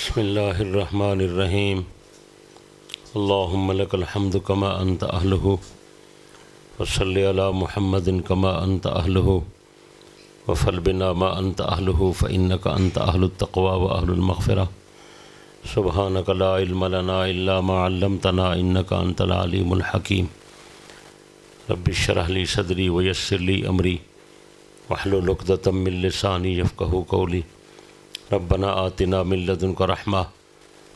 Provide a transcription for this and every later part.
بسم اللہ الرحمن الرحیم اللہم لک الحمد کما انت اہلہ وصلی علی محمد کما انت اہلہ وفل بنا ما انت اہلہ فانک انت اہل التقوی و اہل المغفرہ سبحانک لا علم لنا الا ما علمتنا انک انت العلیم الحکیم رب اشرح لی صدری ویسر لی امری واحلل عقدۃ من لسانی یفقہوا قولی ربنا آتنا من لدنک رحمہ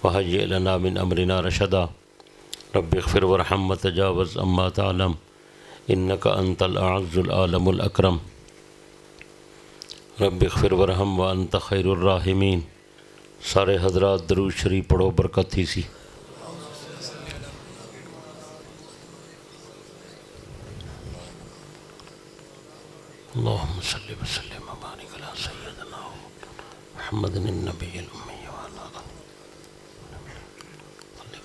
وہیئ لنا من امرنا رشدا رب اغفر وارحم وتجاوز عما تعلم انک انت الاعز العالم الاکرم رب اغفر وارحم وانت خیر الراحمین۔ سارے حضرات درود شریف پڑھو، برکت تھی سی۔ اللہم صلی وسلم وبارک علی سیدنا محمد النبی الامی وعلی آلہ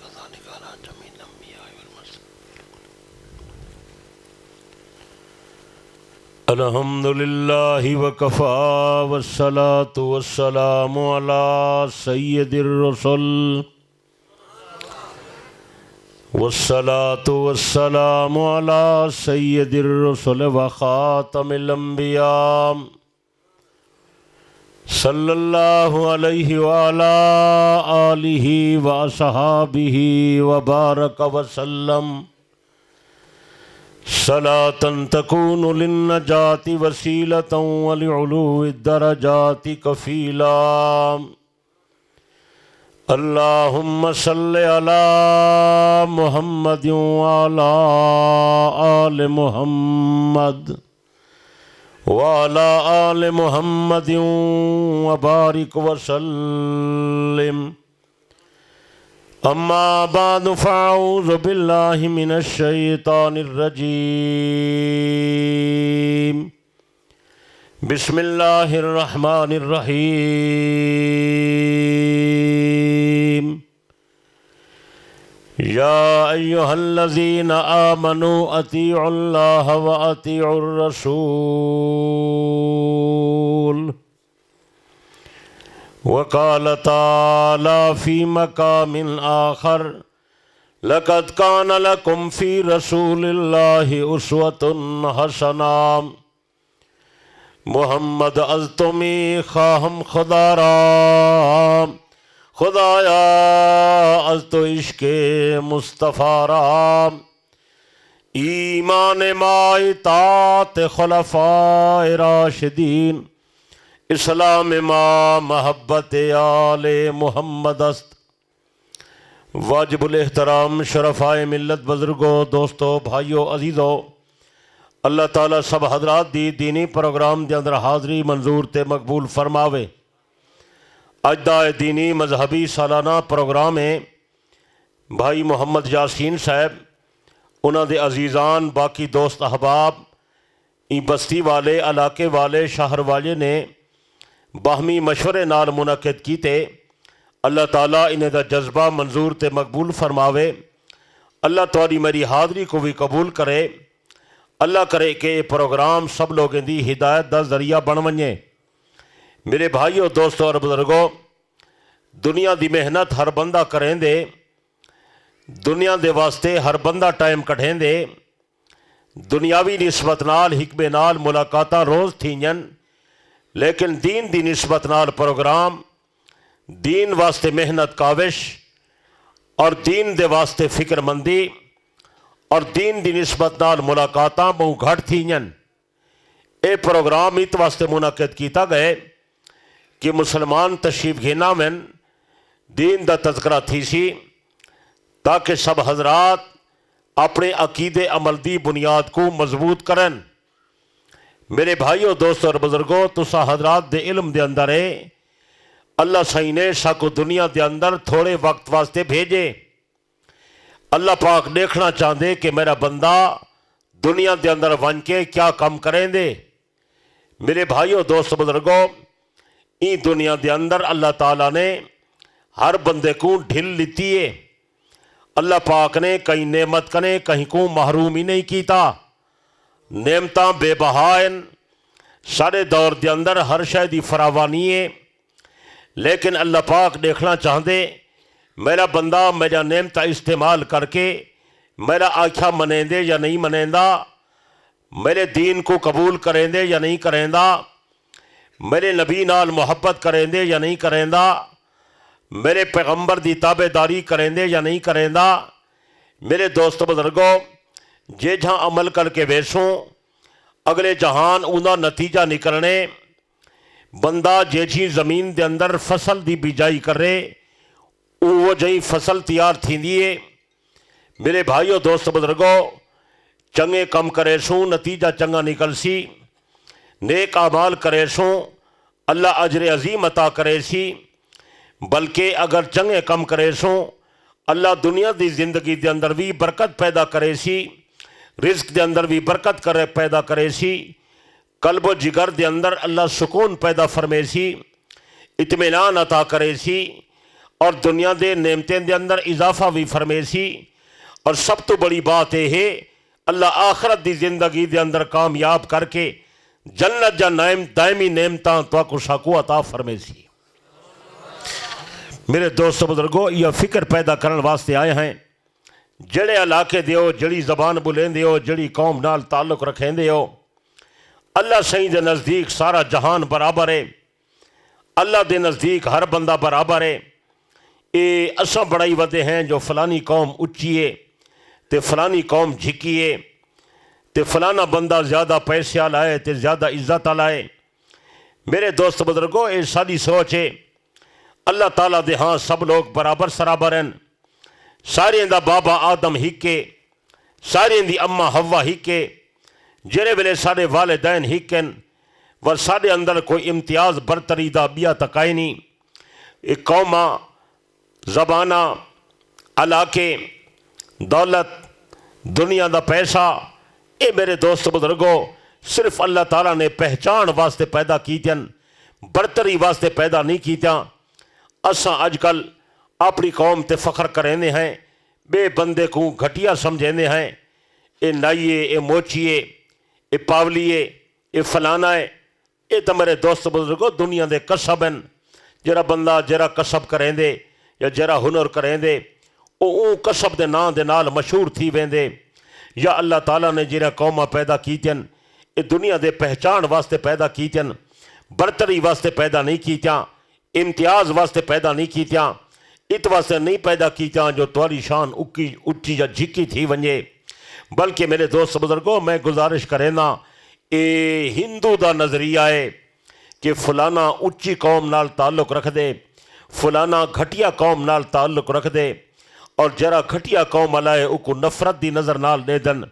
وصحبہ علی جمیع الانبیاء والمرسلین۔ الحمد للہ وکفی والصلاة والسلام علی سید الرسل والصلاة والسلام علی سید الرسل وخاتم الانبیاء صلی اللہ علیہ وعلی آلہ واصحابہ وبارک وسلم صلاة تکون للنجاة وسیلة ولعلو الدرجات کفیلا۔ اللہم صل علی محمد وعلی آل محمد وعلی آل محمد وبارک وسلم۔ اما بعد فاعوذ باللہ من الشیطان الرجیم۔ بسم اللہ الرحمن الرحیم۔ یا ایہا الذین آمنوا اطیعوا اللہ واطیعوا الرسول۔ وقال تعالی فی مقام آخر لقد کان لکم فی رسول اللہ اسوۃ حسنہ۔ محمد از تمی خواہم خدا را، خدایا از تو عشق مصطفیٰ را۔ ایمان ما اطاعت خلفاء راشدین، اسلام ما محبت آل محمد است۔ واجب الاحترام شرفائے ملت، بزرگوں، دوستوں، بھائیوں، عزیزوں، اللہ تعالیٰ سب حضرات دی دینی پروگرام دے اندر حاضری منظور تے مقبول فرماوے۔ اجدہ دینی مذہبی سالانہ پروگرام ہے۔ بھائی محمد یاسین صاحب، انہاں دے عزیزان، باقی دوست احباب، بستی والے، علاقے والے، شہر والے نے باہمی مشورے نال منعقد کیتے۔ اللہ تعالیٰ انہیں دا جذبہ منظور تے مقبول فرماوے۔ اللہ تاری میری حاضری کو بھی قبول کرے۔ اللہ کرے کہ یہ پروگرام سب لوگوں دی ہدایت دا ذریعہ بن ونجے۔ میرے بھائیوں، دوستوں اور بزرگوں، دنیا دی محنت ہر بندہ کریں دے، دنیا دے واسطے ہر بندہ ٹائم کٹھیں دے، دنیاوی نسبت نال حکمے نال ملاقاتاں روز تھینجن، لیکن دین دی نسبت نال پروگرام، دین واسطے محنت کاوش اور دین دے واسطے فکر مندی اور دین دی نسبت نال ملاقاتاں بہو گھٹ تھینجن۔ اے پروگرام ایت واسطے منعقد کیتا گئے کہ مسلمان تشریف گھینا من دین دا تذکرہ تھی سی، تاکہ سب حضرات اپنے عقید عمل دی بنیاد کو مضبوط کرن۔ میرے بھائیوں، دوستوں اور بزرگوں، تسا حضرات دے علم دے اندر ہے اللہ صحیح نے ساکو دنیا دے اندر تھوڑے وقت واسطے بھیجے۔ اللہ پاک دیکھنا چاہندے کہ میرا بندہ دنیا دے اندر ون کے کیا کام کریں دے۔ میرے بھائیوں، دوست بزرگوں، این دنیا دے اندر اللہ تعالیٰ نے ہر بندے کو ڈھل لیتی ہے۔ اللہ پاک نے کہیں نعمت کنے کہیں کو محروم ہی نہیں کیتا۔ نعمتاں بے بہائن، سارے دور دے اندر ہر شے دی فراوانی ہے، لیکن اللہ پاک دیکھنا چاہتے میرا بندہ میرا نعمت استعمال کر کے میرا آکھا منیں دے یا نہیں منیں دا، میرے دین کو قبول کریں دے یا نہیں کریں دا، میرے نبی نال محبت کریں دے یا نہیں کریں دا، میرے پیغمبر دی تابع داری کریں دے یا نہیں کریں دا۔ میرے دوست بزرگوں، جے جہاں عمل کر کے ویسوں اگلے جہان اونا نتیجہ نکلنے، بندہ جے جی زمین دے اندر فصل دی بیجائی کرے وہ جہی فصل تیار تھی دیئے۔ میرے بھائیو دوست بزرگوں، چنگے کم کرے سوں نتیجہ چنگا نکل سی، نیک اعمال کرے سوں اللہ اجر عظیم عطا کرے سی، بلکہ اگر چنگے کم کرے سوں اللہ دنیا دی زندگی دے اندر بھی برکت پیدا کرے سی، رزق دے اندر بھی برکت پیدا کرے سی، قلب و جگر دے اندر اللہ سکون پیدا فرمے سی، اطمینان عطا کرے سی، اور دنیا دے نعمتیں دے اندر اضافہ بھی فرمے سی، اور سب تو بڑی بات یہ ہے اللہ آخرت دی زندگی دے اندر کامیاب کر کے جنت جا دائمی نعمتاں تو کو ساکو عطا فرمے سی۔ میرے دوست بزرگوں، یہ فکر پیدا کرنے واسطے آئے ہیں جڑے علاقے دیو، جڑی زبان بولیں دیو، جڑی قوم نال تعلق رکھیں دیو، اللہ صحیح دے نزدیک سارا جہان برابر ہے، اللہ دے نزدیک ہر بندہ برابر ہے۔ اے اساں بڑائی ودے ہیں جو فلانی قوم اچھی ہے تے فلانی قوم جھکی ہے تے فلانا بندہ زیادہ پیسے لائے تے زیادہ عزت لائے۔ میرے دوست بزرگوں، اے ساری سوچ ہے اللہ تعالیٰ دے ہاں سب لوگ برابر سرابر ہیں، سارے دا بابا آدم ہکے، سارے دی اماں ہوا ہکے، جڑے ویلے سارے والدین ہکن، ور سارے اندر کوئی امتیاز برتری دا بیا تکائی نہیں۔ ایک قومہ، زبانہ، علاقے، دولت، دنیا دا پیسہ، اے میرے دوست بزرگوں صرف اللہ تعالیٰ نے پہچان واسطے پیدا کیتیں، برتری واسطے پیدا نہیں کیتیں۔ اساں اج کل اپنی قوم تے فخر کریندے ہیں، بے بندے کو گھٹیا سمجھیندے ہیں، اے نائیے، اے موچیے، اے پاولیے، اے فلانا ہے۔ اے تو میرے دوست بزرگوں دنیا دے کسب ہیں، جرا بندہ جرا کسب کریندے یا جرا ہنر کریندے او کسب دے نام دے نال مشہور تھی ویندے۔ یا اللہ تعالیٰ نے جرا قومہ پیدا کیتیں اے دنیا دے پہچان واسطے پیدا کیتیں، برتری واسطے پیدا نہیں کیتیں، امتیاز واسطے پیدا نہیں کیتیاں، ات واسطے نہیں پیدا کیتیاں جو توالی شان اچھی یا جھکی تھی ونجے۔ بلکہ میرے دوست بزرگوں، میں گزارش کرینا اے ہندو دا نظریہ ہے کہ فلانا اچھی قوم نال تعلق رکھ دے، فلانا گھٹیا قوم نال تعلق رکھ دے، اور جرا گھٹیا قوم علائے او کو نفرت دی نظر نال دے دن،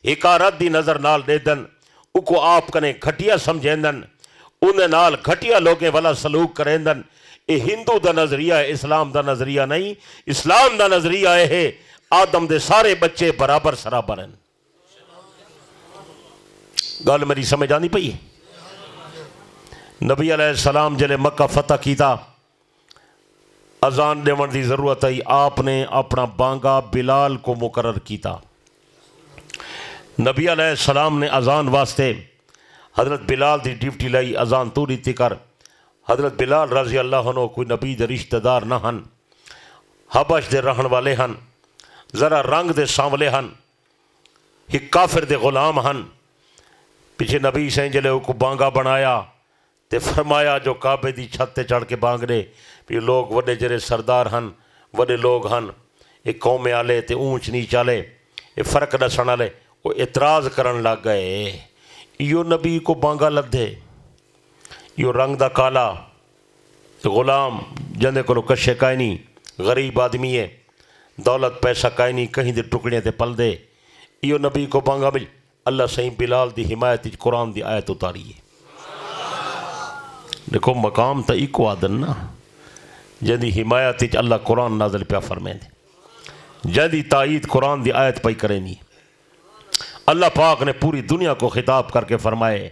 حکارت دی نظر نال دے دن، او کو آپ کنے گھٹیا سمجھیندن، انہیں نال گھٹیا لوگیں والا سلوک کریندن۔ اے ہندو دا نظریہ ہے، اسلام دا نظریہ نہیں۔ اسلام دا نظریہ ہے آدم دے سارے بچے برابر سرابر ہیں۔ گل میری سمجھ آنی پئی ہے؟ نبی علیہ السلام جلے مکہ فتح کیتا، اذان دیون دی ضرورت آئی، آپ نے اپنا بانگا بلال کو مقرر کیتا۔ نبی علیہ السلام نے اذان واسطے حضرت بلال دی ڈیوٹی لائی، اذان تو ریتی کر۔ حضرت بلال رضی اللہ عنہ کوئی نبی دے رشتہ دار نہ ہن، حبش دے رہن والے ہن، ذرا رنگ دے سانولے ہن، ایک کافر دے غلام ہن۔ پیچھے نبی سے جلے کو بانگا بنایا تے فرمایا جو کعبے دی چھت تے چڑھ کے بانگ دے بھی لوگ وڈے جرے سردار ہن، وڈے لوگ ہن، ایک قوم آلے تے اونچ نیچ آلے، یہ فرق دسن والے وہ اعتراض کرن لگ گئے، یو نبی کو بانگا لدھے، یو رنگ دا کالا غلام جندے کو کشے کائیں نہیں، غریب آدمی ہے، دولت پیسہ کائیں نہیں، کہیں دے ٹکڑے تے پل دے، یو نبی کو بانگا مل۔ اللہ صحیح بلال دی حمایت قرآن دی آیت اتاری ہے۔ دیکھو مقام تا ایکو آدن نا، جندی حمایت اللہ قرآن نازل پیا فرمائیں دے، جندی تائید قرآن دی آیت پائی کریں نہیں۔ اللہ پاک نے پوری دنیا کو خطاب کر کے فرمائے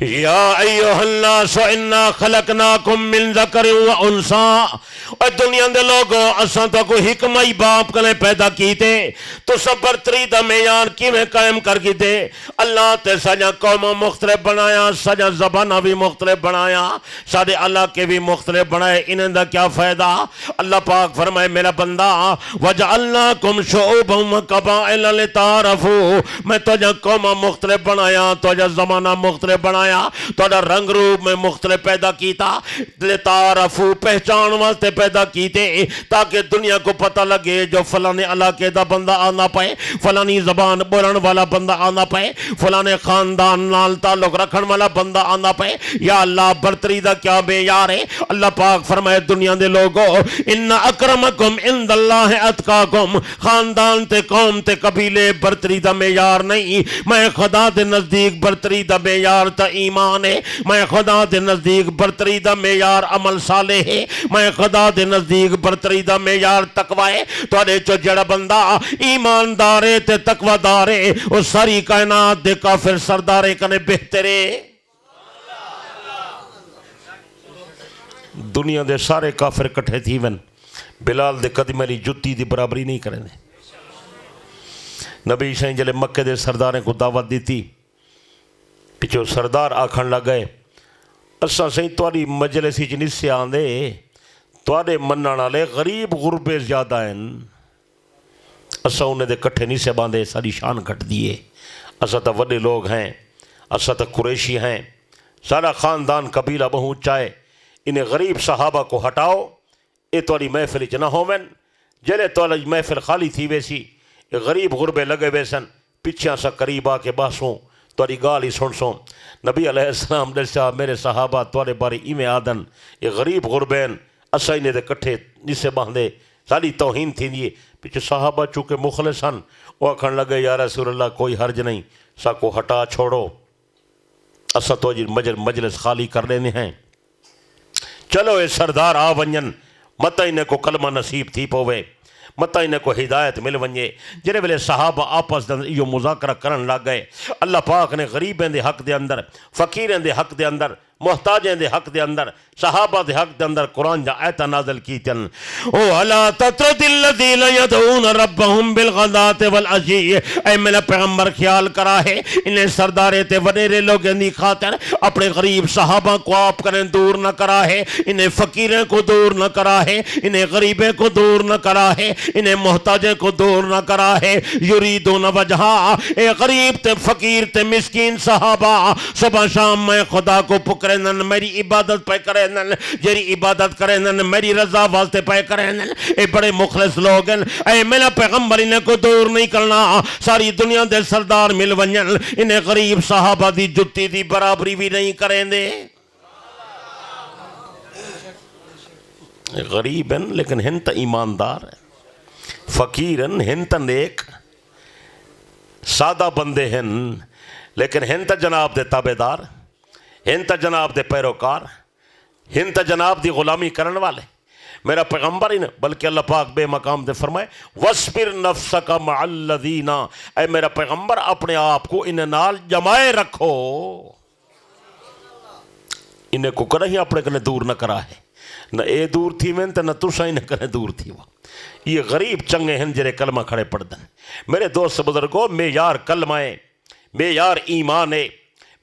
یا ایھا الناس انا خلقناکم من ذکر و انثی، اے دنیا دے لوگو اساں تو کو حکمت باپ کنے پیدا کیتے تو سب برتری دا معیار کیویں قائم کر کیتے؟ اللہ تے سجا قوم مختلف بنایا، سجا زبانہ بھی مختلف بنایا، سارے علاقے بھی مختلف بنائے، انہیں دا کیا فائدہ؟ اللہ پاک فرمائے میرا بندہ وجعلناکم شعوبا وقبائل لتعارفوا، میں تجھا قوم مختلف بنایا، تجھا زمانہ مختلف بنایا، تجھا رنگ روپ میں مختلف پیدا کیتا، لتعارفوا پہچان واسطے پیدا کیتے تاکہ دنیا کو پتہ لگے جو فلانے علاقے دا بندہ آنا پائے، فلانی زبان بولن والا بندہ آنا پائے، فلانے خاندان نال تعلق رکھن والا بندہ آنا پائے۔ یا اللہ برتری دا کیا معیار ہے؟ اللہ پاک فرمائے دنیا دے لوگو ان اکرمکم عند اللہ اتقاکم، خاندان تے قوم تے قبیلے برتری دا معیار نہیں، میں خدا دے نزدیک برتری دا معیار تا ایمان ہے، میں خدا دے نزدیک برتری دا معیار عمل صالح ہے، میں خدا دے نزدیک برتری دا معیار تقوی ہے۔ تواڈے چو جڑا بندہ ایماندار ہے تے تقوی دار ہے او ساری کائنات دے کافر سردارے کنے بہتر ہے۔ دنیا دے سارے کافر کٹھے تھی ون بلال دے قدم علی جتی دی برابری نہیں کریں دے۔ نبی شاہین جلے مکہ دے سرداریں کو دعوت دیتی، پچھو سردار آکھن لگ گئے اساں سہیں تواری مجلسی جنس سے آندے توارے مننا والے غریب غربے زیادہ ہیں، اساں انہیں دے کٹھے نہیں سے باندھے، ساری شان کٹ دیئے، اساں تا وڈے لوگ ہیں، اساں تا قریشی ہیں، سارا خاندان قبیلہ بہت چاہے، انہیں غریب صحابہ کو ہٹاؤ، اے تواری محفل چنہ ہومن، جلے تواری محفل خالی تھی ویسی، غریب غربے لگے ویسن، پچھا سا قریب آ کے باسوں تواری گالی سن سوں۔ نبی علیہ السلام دلشاہ میرے صحابہ توارے باری ایمیں آدن، یہ غریب غربین اسا انہیں دے کٹھے نسے باندھے، ساری توہین تھی دیئے، پیچھے صحابہ چونکہ مخلص ہن، وہ اکھن لگے یا رسول اللہ کوئی حرج نہیں، سا کو ہٹا چھوڑو، اسا تو مجلس خالی کر لینے ہیں، چلو اے سردار آ ونجن، متا انہیں کو کلمہ نصیب تھی پوے، متا انہیں کو ہدایت مل ونجے۔ جنہیں ویلے صحابہ آپس دے یہ مذاکرہ کرن لگ گئے، اللہ پاک نے غریبیں دے حق دے اندر، فقیریں دے حق دے اندر، محتاجیں دے حق دے اندر، صحابہ دے حق دے اندر قرآن جا آیتہ نازل کی تن او الا تطرد الذین یدعون ربهم بالغداۃ والعشی، اے میرا پیغمبر خیال کرا ہے انہیں سردارے تے وڈیرے لوگوں دی خاطر اپنے غریب صحابہ کو آپ کریں دور نہ کرا ہے، انہیں فقیریں کو دور نہ کرا ہے، انہیں غریبیں کو دور نہ کرا ہے، انہیں محتاجیں کو دور نہ کرا ہے، یریدون وجہا، اے غریب تے فقیر تے مسکین صحابہ صبح شام میں خدا کو پکرے میری عبادت پہ کریں، جیری عبادت کریں میری رضا واسطے پہ کریں، اے بڑے مخلص لوگ ہیں، اے میرا پیغمبر انہیں کو دور نہیں کرنا، ساری دنیا دے سردار مل ونجن انہیں غریب صحابہ دی جتی دی برابری بھی نہیں کریں دے۔ غریب ہیں لیکن ہنتا ایماندار ہیں، فقیر ہیں ہنتا نیک، سادہ بندے ہیں لیکن ہنتا جناب دے تابعدار، ہنتا جناب دے پیروکار، ہنتا جناب دی غلامی کرن والے۔ میرا پیغمبر ہی نہیں بلکہ اللہ پاک بے مقام دے فرمائے وَاسْبِرْ نَفْسَكَ مَعَ الَّذِينَ، اے میرا پیغمبر اپنے آپ کو انہیں نال جمائے رکھو، انہیں کو کرہیں اپنے کنے دور نہ کرا ہے، نہ اے دور تھی میں نہ تُسا انہیں کنے دور تھی وہ۔ یہ غریب چنگے ہیں جرے کلمہ کھڑے پڑھ دن۔ میرے دوست بزرگوں معیار کلمہ ہے، معیار ایمان ہے،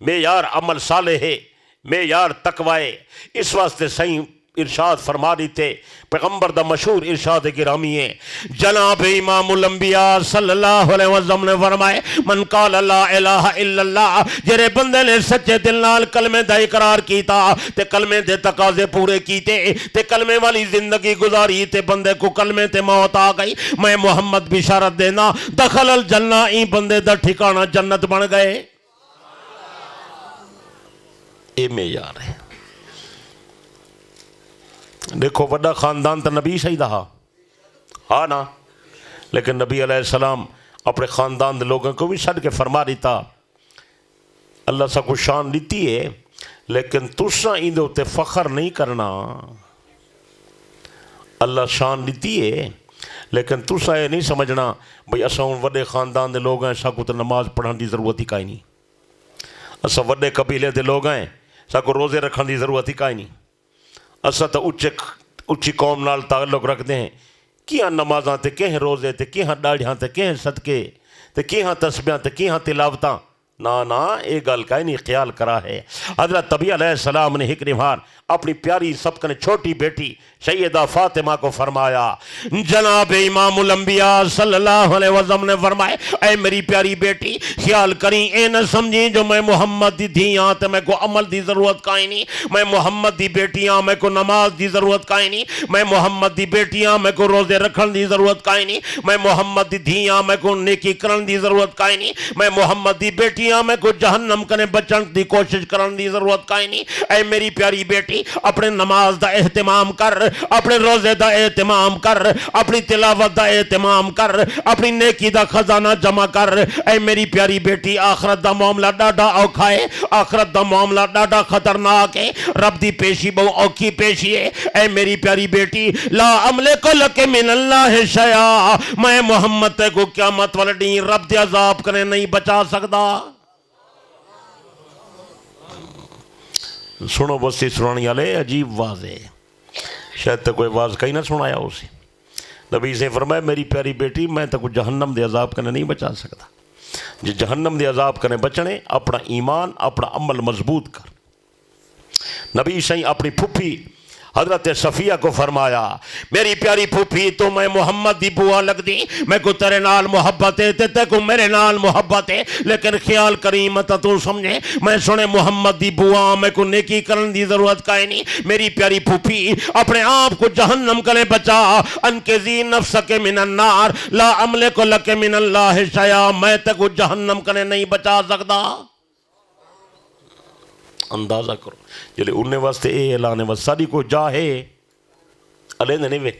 معیار عمل صالح ہے، معیار تقوی ہے۔ اس واسطے صحیح ارشاد فرما دیتے پیغمبر دا مشہور ارشاد گرامی ہے، جناب امام الانبیاء صلی اللہ علیہ وسلم نے فرمائے من قال لا الہ الا اللہ، جرے بندے نے سچے دل نال کلمے دا اقرار کیتا تے کلمے دے تقاضے پورے کیتے تے کلمے والی زندگی گزاری تے بندے کو کلمے تے موت آ گئی، میں محمد بشارت دینا دخل الجنہ، این بندے دا ٹھکانہ جنت بن گئے۔ اے معیار ہے۔ دیکھو وڈا خاندان تا نبی شہید ہاں نا، لیکن نبی علیہ السلام اپنے خاندان دے لوگوں کو بھی چھڈ کے فرما دیتا اللہ سا کو شان دیتی ہے لیکن تساں ان دے اتے فخر نہیں کرنا، اللہ شان دیتی ہے لیکن تساں یہ نہیں سمجھنا بھئی اساں وڈے خاندان دے لوگ ہیں، سا کو تو نماز پڑھان دی ضرورت ہی کائیں نہیں، اسا وڈے قبیلے دے لوگ ہیں، ساکو روزے رکھن دی ضرورت ہی کائیں نہیں، اسا تو اچھی قوم نال تعلق رکھتے ہیں، کیاں نمازاں تے کہیں روزے تے کیاں ڈاڑھیاں تے کہیں صدقے تے کیاں تسبیحاں تے کیاں تلاوتاں، نا ایک گل کا نہیں خیال کرا ہے۔ حضرت نبی علیہ السلام نے ایک نہار اپنی پیاری سب کنے چھوٹی بیٹی سیدہ فاطمہ کو فرمایا، جناب امام الانبیاء صلی اللہ علیہ وسلم نے فرمائے، اے میری پیاری بیٹی خیال کریں، اے نہ سمجھیں جو میں محمد دی دھیاں تے میں کو عمل دی ضرورت کائیں نہیں، میں محمد دی بیٹیاں میں کو نماز دی ضرورت کائیں نہیں، میں محمد دی بیٹیاں میں کو روزے رکھن دی ضرورت کائیں نہیں، میں محمد دی دھیاں میں کو نیکی کرن دی ضرورت کائیں نہیں، میں محمد دی بیٹیاں میں کو جہنم کنے بچن دی کوشش کرن دی ضرورت کائیں نہیں۔ اے میری پیاری بیٹی اپنے نماز دا اہتمام کر، اپنے روزے دا اہتمام کر، اپنی تلاوت دا اہتمام کر، اپنی نیکی دا خزانہ جمع کر۔ اے میری پیاری بیٹی آخرت دا معاملہ ڈاڈا اوکھا ہے، آخرت دا معاملہ ڈاڈا خطرناک ہے، رب دی پیشی بہو اوکھی پیشی ہے۔ اے میری پیاری بیٹی لا املک لک من اللہ شیئا، میں محمد تے کو قیامت والے دن رب دے عذاب کنے نہیں بچا سکدا۔ سنو بسی سنانی والے عجیب واضح، شاید تو کوئی واضح کہیں نہ سنایا اسے۔ نبی سے فرمایا میری پیاری بیٹی میں تو کوئی جہنم دے عذاب کنے نہیں بچا سکتا، جی جہنم دے عذاب کنے بچنے اپنا ایمان اپنا عمل مضبوط کر۔ نبی سے اپنی پھپھی حضرت صفیہ کو فرمایا، میری پیاری پھوپھی تو میں محمد دی بوا لگ دی، میں کو تیرے نال محبت ہے تے کو میرے نال محبت ہے، لیکن خیال کریم مت تو سمجھے میں سنے محمد دی بوا میں کو نیکی کرن دی ضرورت کائیں نہیں۔ میری پیاری پھوپھی اپنے آپ کو جہنم کنے بچا، انقذی نفسک من النار لا املک لک من اللہ شیئا، میں تے کو جہنم کنے نہیں بچا سکتا۔ اندازہ کرو جلے انہیں واسطے اے اعلانے واسطے ساری کوئی جا ہے علیہ نہیں وے،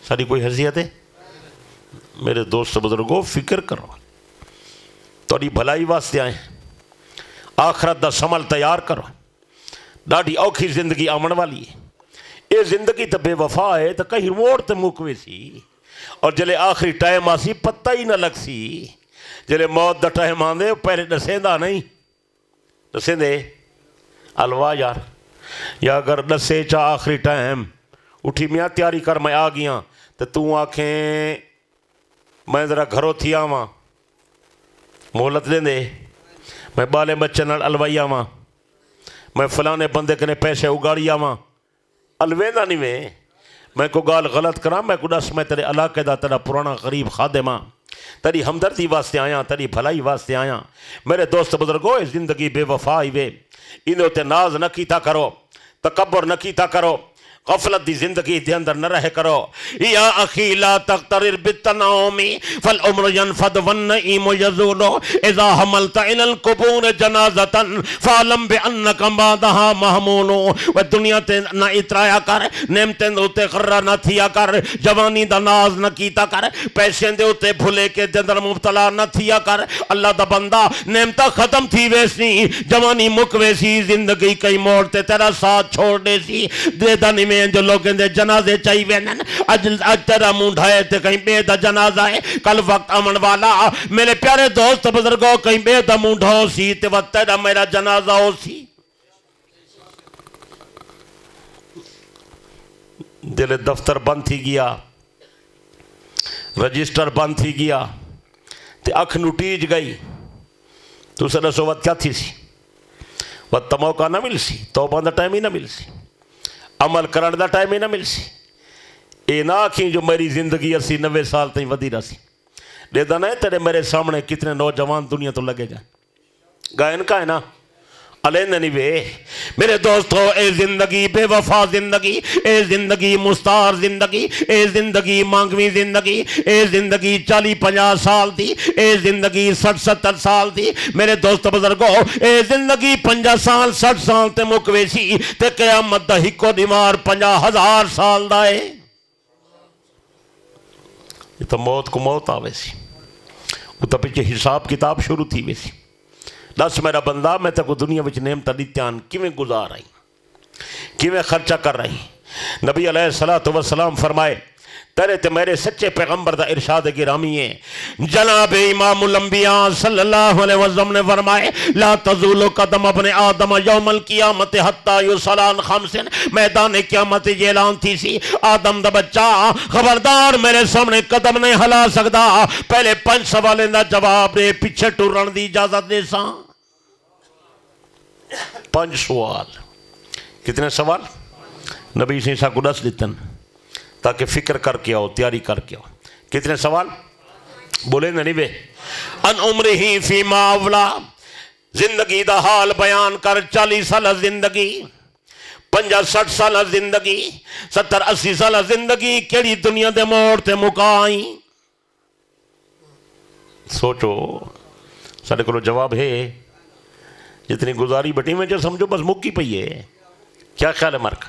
ساری کوئی حیثیت ہے۔ میرے دوست بزرگوں فکر کرو، توڑی بھلائی واسطے آئیں، آخرت دا سمل تیار کرو، ڈاڑی اوکھی زندگی آمن والی ہے۔ اے زندگی تا بے وفا ہے تا کہیں موڑ تے مکوے سی، اور جلے آخری ٹائم آسی پتہ ہی نہ لگ سی، جلے موت دا ٹائم آندے پہلے نسیندہ نہیں نسیندے الوا یار، یا اگر نسے چا آخری ٹائم اٹھی میاں تیاری کر میں آ گیاں تو آنکھیں میں ذرا گھروں تھی آواں مہلت دیں دے، میں بالے بچے نال الوائی آواں، میں فلانے بندے کنے پیسے اگاڑی آواں، الویندہ نہیں میں کو گال غلط کرا، میں کو دس میں تیرے علاقے دا تیرا پرانا غریب خادمہ، تیری ہمدردی واسطے آیاں، تیری بھلائی واسطے آیاں۔ میرے دوست بزرگوں زندگی بے وفائی وے، انہوں تے ناز نہ کیتا کرو، تکبر نہ کیتا کرو، غفلت دی زندگی دے اندر نہ رہ کرو۔ یا اخی لا تقترر بالتنعم فالعمر ينفد والنعیم یزول اذا حملت الى القبور جنازتا فعلم بانک بعدها محمول۔ و دنیا تے نہ اترایا کر، نعمتیں دے غرہ نہ تھیا کر، جوانی دا ناز نہ کیتا کر، پیسے دے تے بھلے کے دے اندر مبتلا نہ تھیا کر۔ اللہ دا بندہ نعمتہ ختم تھی ویسی، جوانی مک ویسی، زندگی کئی موڑ تے تیرا ساتھ چھوڑ دے سی، دے دنی میں جو لوگیں دے جنازے چاہی وینن، اج تیرا مونڈھائے تے کہیں بے دا جنازہ ہے، کل وقت امن والا میرے پیارے دوست بزرگوں کہیں بے دا مونڈھا ہو سی تے وقت تیرا میرا جنازہ ہو سی۔ دل دفتر بند تھی گیا، رجسٹر بند تھی گیا تے اکھ نٹیج گئی، تو سے دسو وقت کیا تھی سی؟ وقت موقع نہ مل سی، توبہ دا ٹائم ہی نہ مل سی، عمل کرن دا ٹائم ہی نہ مل سی۔ اے نہ آکھیں جو میری زندگی 80-90 سال تھی ودی رہا سی، دیدہ نہیں تیرے میرے سامنے کتنے نوجوان دنیا تو لگے جائیں، گائن کا ہے نا علیہ نہیں وے۔ میرے دوستو اے زندگی بے وفا زندگی، اے زندگی مستار زندگی، اے زندگی مانگوی زندگی، اے زندگی 40-50 سال دی، اے زندگی 60-70 سال دی۔ میرے دوست بزرگو اے زندگی 50 سال 60 سال تے مکویسی تے قیامت دا ہکو دیوار 50,000 سال دا ہے۔ یہ تو موت کو موت آوے سی، وہ تو پیچھے حساب کتاب شروع تھی ویسی۔ دس میرا بندہ میں تک دنیا وچ نعمت دیتیان کیویں گزار رہی، کیویں خرچہ کر رہی۔ نبی علیہ الصلوۃ والسلام فرمائے تیرے تے میرے سچے پیغمبر دا ارشاد گرامی ہے. جناب امام الانبیاء صلی اللہ علیہ وسلم نے فرمائے لا تزول قدم ابن آدم یوم القیامت حتی یسأل خمس. میدان قیامت یہ اعلان تھی سی آدم دا بچہ خبردار میرے سامنے قدم نہیں ہلا سکدا پہلے 5 سوالیں دا جواب دے پیچھے ٹرن دی اجازت دے ساں. 5 سوال. کتنے سوال؟ نبی سے کو دس دیتن تاکہ فکر کر کے آؤ, تیاری کر کے آؤ. کتنے سوال بولے نہیں بے؟ ان عمرہی فیما اولا, زندگی دا حال بیان کر. 40 سال زندگی, 50-60 سال زندگی, 70-80 سال زندگی کیڑی دنیا دے موڑ تے مکائی. سوچو سارے کو جواب ہے جتنی گزاری بٹی میں جو سمجھو بس مکی پئی ہے. کیا خیال ہے مرک؟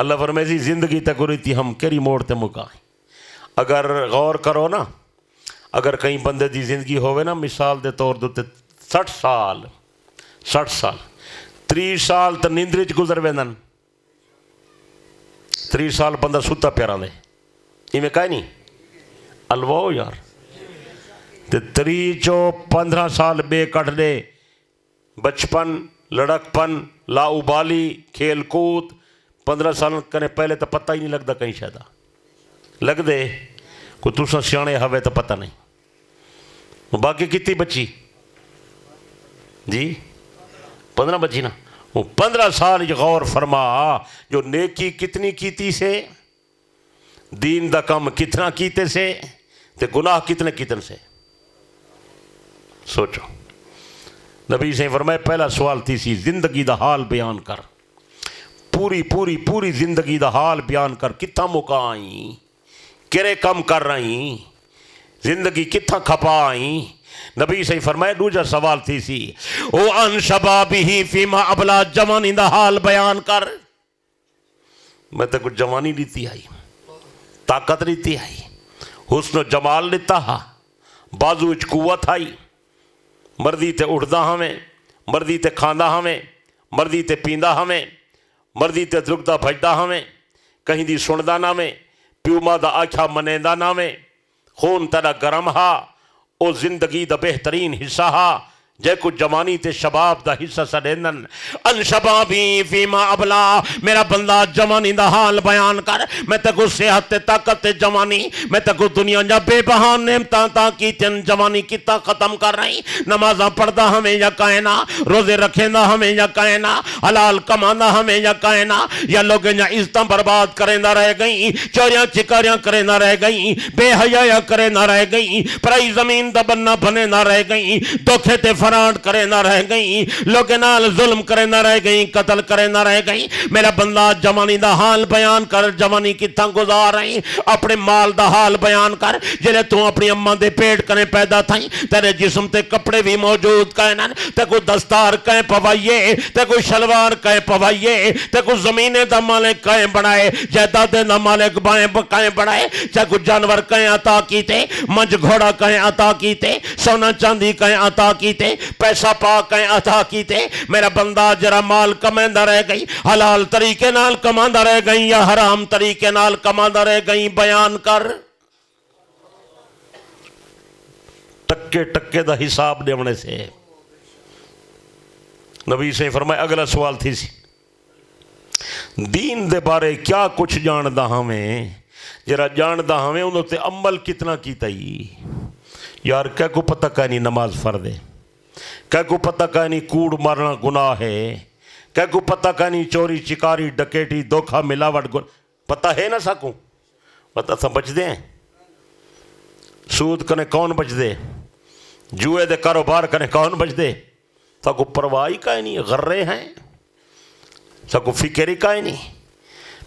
اللہ فرمائے زندگی تک رہی تھی ہم کیری موڑ تے مکائیں. اگر غور کرو نا, اگر کہیں بندے دی زندگی ہوئے نا مثال دے طور دوتے 60 سال 30 سال تا نیندرچ گزر ویندن. 30 سال بندہ ستا پیرا لے یہ میں کہا نہیں الواؤ یار. 30 چو 15 سال بے کٹ دے, بچپن لڑک پن لا ابالی کھیل کود. 15 سال کنے پہلے تو پتہ ہی نہیں لگتا کہیں شاید لگ دے کوئی تُساں سیانے ہوئے تو پتہ نہیں. باقی کتنی بچی جی 15 بچی نا. وہ 15 سال غور فرما جو نیکی کتنی کیتی سے, دین دا کم کتنا کیتے سے, تے گناہ کتنے سے. سوچو نبی سے فرمائے پہلا سوال تھی سی زندگی دا حال بیان کر. پوری زندگی دا حال بیان کر. کتنا مکائیں, کرے کم کر رہی, زندگی کتنا کھپائیں. نبی سے فرمائے دوجا سوال تھی سی او ان شبابی فیما ابلا, جوانی دا حال بیان کر. میں تے کچھ جوانی دیتی آئی, طاقت دیتی آئی, حسن و جمال دیتا ہا, بازو اچ قوت آئی, مردی تے اٹھدا ہمیں, مردی تے کھاندا ہمیں, مردی تے پیندا ہمیں, مردی تے درگدا بھجدا ہمیں, کہیں دی سندا نہ میں, پیو ماں دا آکھا منیندا نہ میں, خون تیرا گرم ہا, او زندگی دا بہترین حصہ ہا جے کو جوانی تے شباب دا حصہ سڑینن. ان شبابی فیما ابلا, میرا بندہ جوانی دا حال بیان کر. میں تے کو صحت تے طاقت تے جوانی, میں تے کو دنیا جا بے بہان نعمتاں تا کی تن جوانی کتا ختم کر رہی. نمازاں پڑھدا ہمیں یا کائنا, روزے رکھیندا ہمیں یا کائنا, حلال کماندا ہمیں یا کائنا, یا لوگ یا عزتاں برباد کریندا رہ گئیں, چوریاں چکاریاں کریندا رہ گئیں, بے حیاں کریندا رہ گئیں, پرائی زمین دا بننا بنے نہ رہ گئیں, دھوکے تے فراڈ کرے نہ رہ گئیں, لوگ نال ظلم کرے نہ رہ گئیں, قتل کرے نہ رہ گئیں. میرا بندہ جوانی دا حال بیان کر. جوانی کتنا گزار رہی, اپنے مال دا حال بیان کر. جلے تو اپنی اماں دے پیٹ کنے پیدا تھائیں, تیرے جسم تے کپڑے بھی موجود کہنن, تے کوئی دستار کہیں پوائیے, تے کوئی شلوار کہیں پوائیے, تے کوئی زمینے دا مالک کہیں بڑھائے, جائیداد دا مالک کہیں بڑھائے, چاہے کوئی جانور کہیں عطا کیتے, منج گھوڑا کہیں عطا کیتے, سونا چاندی کہیں عطا کیتے, پیسہ پاک کہیں عطا کیتے. میرا بندہ جرا مال کماندہ رہ گئی, حلال طریقے نال کماندہ رہ گئی یا حرام طریقے نال کماندہ رہ گئی, بیان کر. ٹکے دا حساب دیونے سے. نبی سے فرمائے اگلا سوال تھی سی دین دے بارے کیا کچھ جاندہ ہمیں, جرا جاندہ ہمیں انہوں تے عمل کتنا کیتا ہی. یار کیا کو پتہ کہنی نماز فرد ہے, کیا کو پتہ کہنی کوڑ مارنا گناہ ہے, کیا کو پتہ کہنی چوری چکاری ڈکیٹی دھوکہ ملاوٹ پتہ ہے نہ سکوں, پتہ سا بچ دیں. سود کنے کون بچ دے, جوئے دے کاروبار کنے کون بچ دے. سا کو پرواہی کہیں نہیں, غرے ہیں, سا کو فکری کہیں نہیں.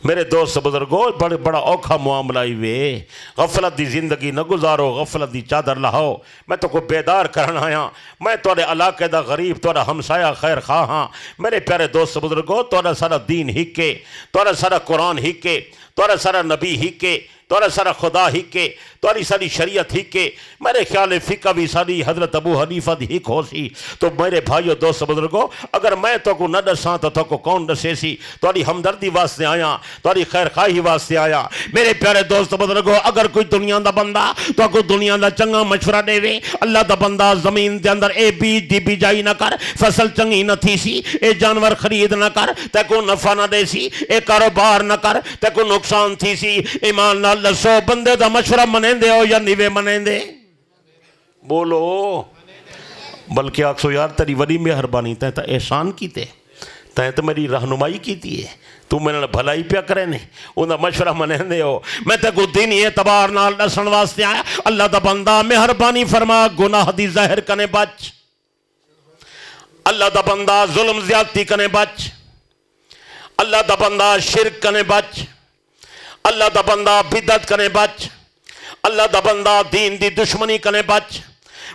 میرے دوست بزرگوں بڑا اوکھا معاملہ ہی وے. غفلت دی زندگی نہ گزارو, غفلت دی چادر لہاؤ. میں تو کو بیدار کرنا آیا, میں توڑے علاقے دا غریب, توڑا ہمسایہ خیر خواہ ہاں. میرے پیارے دوست بزرگوں توڑا سارا دین ہکے, توڑا سارا قرآن ہکے, تورا سارا نبی ہی کے، تورا سارا خدا ہی کے، تاری ساری شریعت ہی کے، میرے خیال فقہ بھی ساری حضرت ابو حنیفہ دی ہی ہو سی۔ تو میرے بھائیو دوست بزرگو، اگر میں تو کو نہ دساں تو کو کون دسے سی؟ تاری ہمدردی واسطے آیا، تاری خیر خواہی واسطے آیا۔ میرے پیارے دوست بزرگو، اگر کوئی دنیا دا بندہ تو کو دنیا دا چنگا مشورہ دے وے، اللہ دا بندہ زمین دے اندر اے بیج دی بیجائی نہ کر، فصل چنگی نہ تھی سی، اے جانور خرید نہ کر تے کو نفع نہ دے سی، اے کاروبار نہ کر تے کو نقصان تھی سی۔ ایمان نال دسو بندے دا مشورہ منیں دے ہو یا نیوے منیں دے؟ بولو۔ بلکہ آکسو یار تیری وڈی مہربانی، تیں تا احسان کیتے، تیں تا میری رہنمائی کیتی ہے، تو میں نے بھلائی پیا کرے نے، انہا مشورہ منیں دے ہو۔ میں تے کو دینی اعتبار نال دسن واسطے آیا، اللہ دا بندہ مہربانی فرما گناہ دی ظاہر کنے بچ، اللہ دا بندہ ظلم زیادتی کنے بچ، اللہ دا بندہ شرک کنے بچ، اللہ دا بندہ بدعت کنے بچ، اللہ دا بندہ دین دی دشمنی کنے بچ۔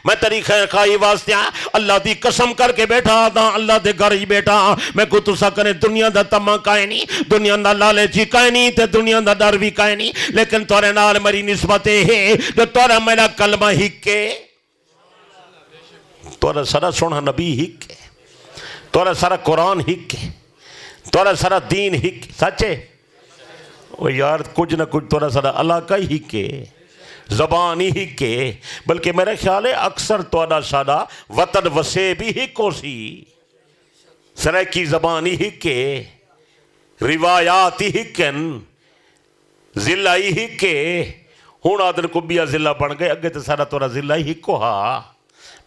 میں تیری خیر خواہی واسطے اللہ دی قسم کر کے بیٹھا دا، اللہ دے گھر بیٹھا میں کو تسا کرے دنیا دا تمہ کائے نہیں، دنیا دا لالچی کائے نہیں، تے دنیا دا ڈر بھی کائے نہیں، لیکن تورے نال میری نسبت ہے جو تورا میرا کلمہ ہی کے، تورا سارا سونا نبی ہی کے، تورا سارا قرآن ہی کے، تورا سارا دین ہی کے، سچے وہ یار کچھ نہ کچھ تورا سارا علاقہ ہی کے، زبانی ہی کے، بلکہ میرے خیال ہے اکثر تورا سارا وطن وسے بھی ہی کو سی، سرائکی زبانی ہی کے، روایاتی ہی کن، ضلعی ہی کے، ہون آدن کو بیا ضلع بن گئے، اگے تو سارا تورا ضلع ہی کو ہا۔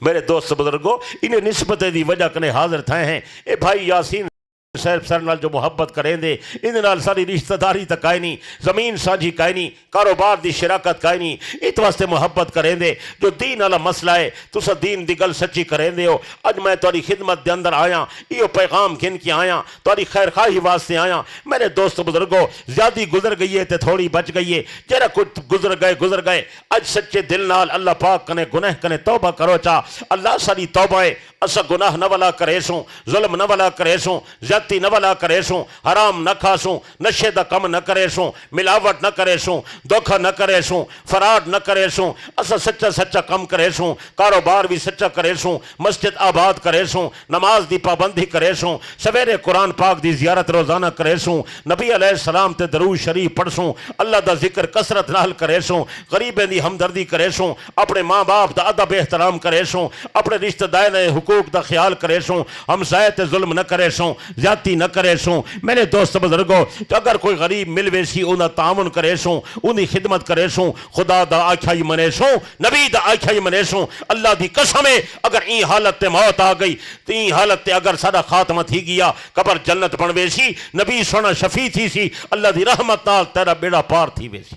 میرے دوست بزرگو انہیں نسبت دی وجہ کنے حاضر تھے ہیں، اے بھائی یاسین صاحب سر نال جو محبت کریں دے، ان نال ساری رشتہ داری تک آئے نہیں، زمین ساجی کائے نہیں، کاروبار دی شراکت کائے نہیں، اس واسطے محبت کریں دے، جو دین والا مسئلہ ہے تو سا دین دی گل سچی کریں دے ہو۔ اج میں تاری خدمت دے اندر آیا، یہ پیغام کن کی آیا، تاری خیر خواہی واسطے آیا۔ میرے دوست بزرگو زیادی گزر گئی ہے تے تھوڑی بچ گئی ہے، جرا کچھ گزر گئے، اج سچے دل نال اللہ پاک کنے گناہ کنے توبہ کرو چاہ، اللہ ساری توبہ ہے، اسا گناہ نہ والا کرے سوں، ظلم نہ والا کرے سوں، زیادتی نہ والا کرے سوں، حرام نہ کھا سوں، نشے دا کم نہ کرے سوں، ملاوٹ نہ کرے سوں، دھوکہ نہ کرے سوں، فراڈ نہ کرے سوں، اسا سچا کم کرے سوں، کاروبار بھی سچا کرے سوں، مسجد آباد کرے سوں، نماز دی پابندی کرے سوں، سویرے قرآن پاک دی زیارت روزانہ کرے سوں، نبی علیہ السلام تے درود شریف پڑھ سوں، اللہ دا ذکر کثرت نال کرے سوں، غریبیں دی ہمدردی کرے سوں، اپنے ماں باپ دا ادب احترام کرے سوں، اپنے رشتہ داروں حقوق دا خیال کرے سوں، ہمسائے تے ظلم نہ کرے سوں، زیادتی نہ کرے سوں۔ میرے دوست بزرگو اگر کوئی غریب ملوے سی انہا تعاون کرے سوں، انہی خدمت کرے سوں، خدا دا آکھائی منے سوں، نبی دا آکھائی منے سوں۔ اللہ دی قسم ہے اگر این حالت تے موت آ گئی تو این حالت تے اگر سارا خاتمہ تھی گیا، قبر جنت بنوے سی، نبی سونا شفیع تھی سی، اللہ دی رحمت نال تیرا بیڑا پار تھی وے سی۔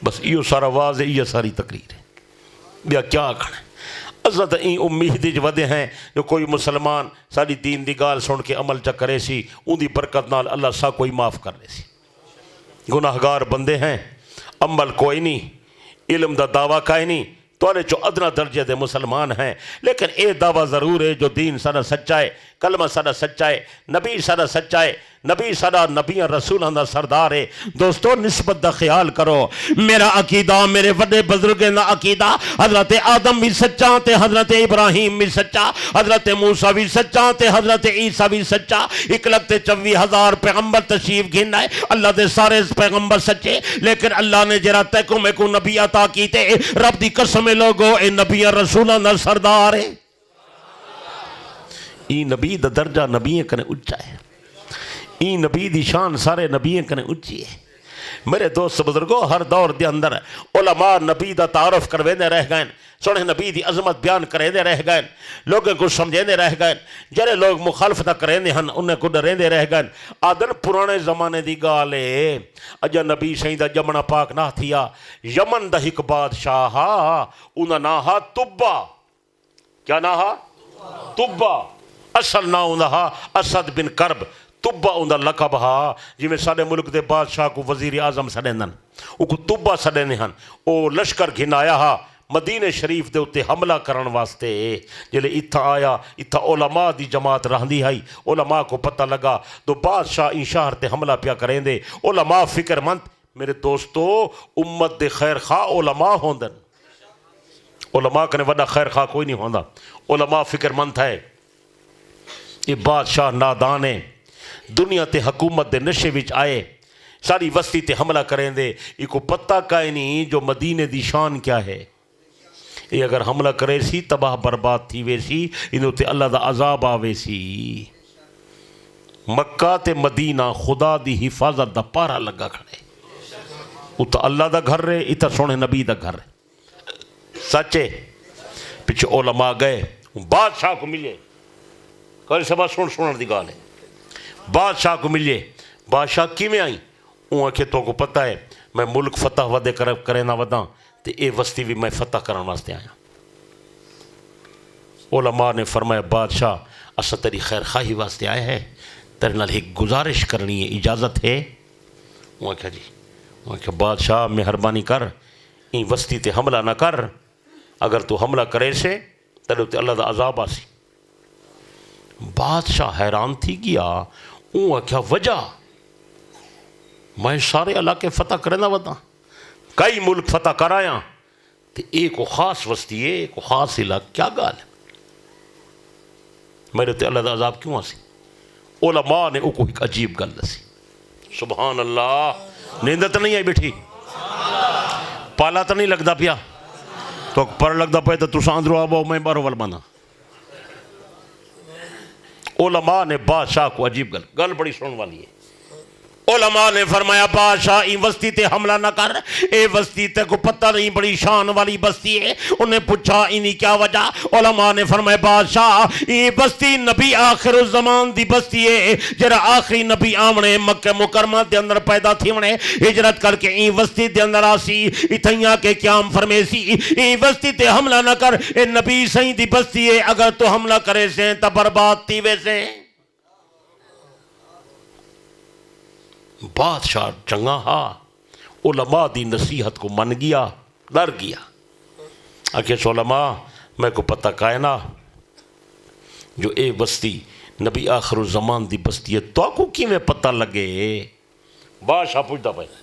بس یہ سارا واضح، یہ ساری تقریر ہے، بیا کیا آکھنا ہے۔ عزت این امید جو ودے ہیں جو کوئی مسلمان ساری دین دی گال سن کے عمل چا کرے سی، ان دی برکت نال اللہ سا کوئی معاف کر لے سی۔ گناہگار بندے ہیں، عمل کوئی نہیں، علم دا دعویٰ کائے نہیں، توڑے جو ادنا درجے دے مسلمان ہیں، لیکن اے دعویٰ ضرور ہے جو دین سارا سچا ہے، کلمہ سارا سچا ہے، نبی سارا سچا ہے، نبی سارا نبی رسول دا سردار ہے۔ دوستو نسبت دا خیال کرو، میرا عقیدہ میرے وڈے بزرگیں دا عقیدہ حضرت آدم بھی سچا تے حضرت ابراہیم بھی سچا، حضرت موسیٰ بھی سچا تے حضرت عیسیٰ بھی سچا، 1,24,000 پیغمبر تشریف گھن ہے، اللہ دے سارے پیغمبر سچے، لیکن اللہ نے جرا تیکو میں کو نبی عطا کیتے، رب دی قسم لوگو اے نبی رسولان دا سردار ہے۔ ای نبی دا درجہ نبی کنے اچھا ہے، ای نبی دی شان سارے نبی کنے اچھی ہے۔ میرے دوست بزرگو ہر دور دے اندر علماء نبی دا تعارف کروینے رہ گئے، سونے نبی دی عظمت بیان کرینے رہ گئے، لوگوں کو سمجھینے رہ گئے، جرے لوگ مخالفت کرینے ہن انہیں کو ڈرینے رہ گئے۔ آدن پرانے زمانے دی گالے اجا نبی سیدہ جمنا پاک نہ تھیا، یمن دا ایک بادشاہ انہا ناہا تبا، کیا ناہا؟ تبا، اصل نا انہا اسد بن کرب، تبا اندر لقب ہا، جی میں سارے ملک دے بادشاہ کو وزیر اعظم سڑے نن، او کو تبا سڑے نہیں ہن، او لشکر گھن آیا ہا، مدینے شریف دے اتنے حملہ کرن واسطے جلے اتھا آیا، اتھا علماء دی جماعت رہندی آئی، علماء کو پتہ لگا تو بادشاہ ان شہر تے حملہ پیا کریں دے۔ علماء فکر مند، میرے دوستو امت دے خیر خواہ علماء ہوندن، علماء کنے وڈا خیر خواہ کوئی نہیں ہوندا، علماء فکر مند ہے۔ یہ بادشاہ نادان ہے، دنیا تے حکومت دے نشے وچ آئے، ساری وسطی تے حملہ کریں دے، یہ کو پتہ کائے نہیں جو مدینے دی شان کیا ہے۔ یہ اگر حملہ کرے سی تباہ برباد تھی ویسی، انہوں تے اللہ دا عذاب آوے سی۔ مکہ تے مدینہ خدا دی حفاظت دا پارا لگا کھڑے، اتھا اللہ دا گھر رہے، اتھا سونے نبی دا گھر رہے۔ سچے پیچھے علماء گئے، بادشاہ کو ملے، کل سبا سن دی گال ہے، بادشاہ کو ملے، بادشاہ کی میں آئیں؟ اوہ کہ تو کو پتہ ہے میں ملک فتح ودے کرے نہ وداں تے اے وسطی بھی میں فتح کرن واسطے آیا۔ علماء نے فرمایا بادشاہ اسا تیری خیر خواہی واسطے آئے ہیں، تیرے نال ایک گزارش کرنی ہے، اجازت ہے؟ وہ کہا جی، وہ کہا بادشاہ مہربانی کر، این وسطی تے حملہ نہ کر، اگر تو حملہ کرے سے تیرے تے اللہ دا عذاب آسی۔ بادشاہ حیران تھی گیا، وہ کیا وجہ؟ میں سارے علاقے فتح کرنا ودا، کئی ملک فتح کرایا، تے ایک خاص وسطی ہے، ایک خاص علاقہ، کیا گال ہے؟ میرے تے اللہ دا عذاب کیوں آسی؟ علماء نے اوکو ایک عجیب گل دسی۔ سبحان اللہ، نیندت نہیں آئی بیٹھی، پالا تو نہیں لگدا پیا، تو پر لگدا پیا تو ساندرو آباؤ میں بارو ول بنا۔ علماء نے بادشاہ کو عجیب گل بڑی سنن والی ہے۔ علماء نے فرمایا بادشاہ این وسطی تے حملہ نہ کر، اے وسطی تے کو پتہ نہیں بڑی شان والی بستی ہے۔ انہیں پوچھا انہی کیا وجہ؟ علماء نے فرمایا بادشاہ یہ بستی نبی آخر الزمان دی بستی ہے، جرا آخری نبی آمنے مکہ مکرمہ دے اندر پیدا تھی ونے ہجرت کر کے این وسطی دے اندر آسی، اتھائیاں کے قیام فرمے سی، این وسطی تے حملہ نہ کر، اے نبی سہی دی بستی ہے، اگر تو حملہ کرے سے تا برباد تھی ویسے۔ بادشاہ چنگا ہا، علماء دی نصیحت کو من گیا، ڈر گیا۔ آکھے علماء میں کو پتہ کائنا جو اے بستی نبی آخر الزمان دی بستی ہے، تو آکو کی میں پتہ لگے؟ بادشاہ پوچھتا پہلے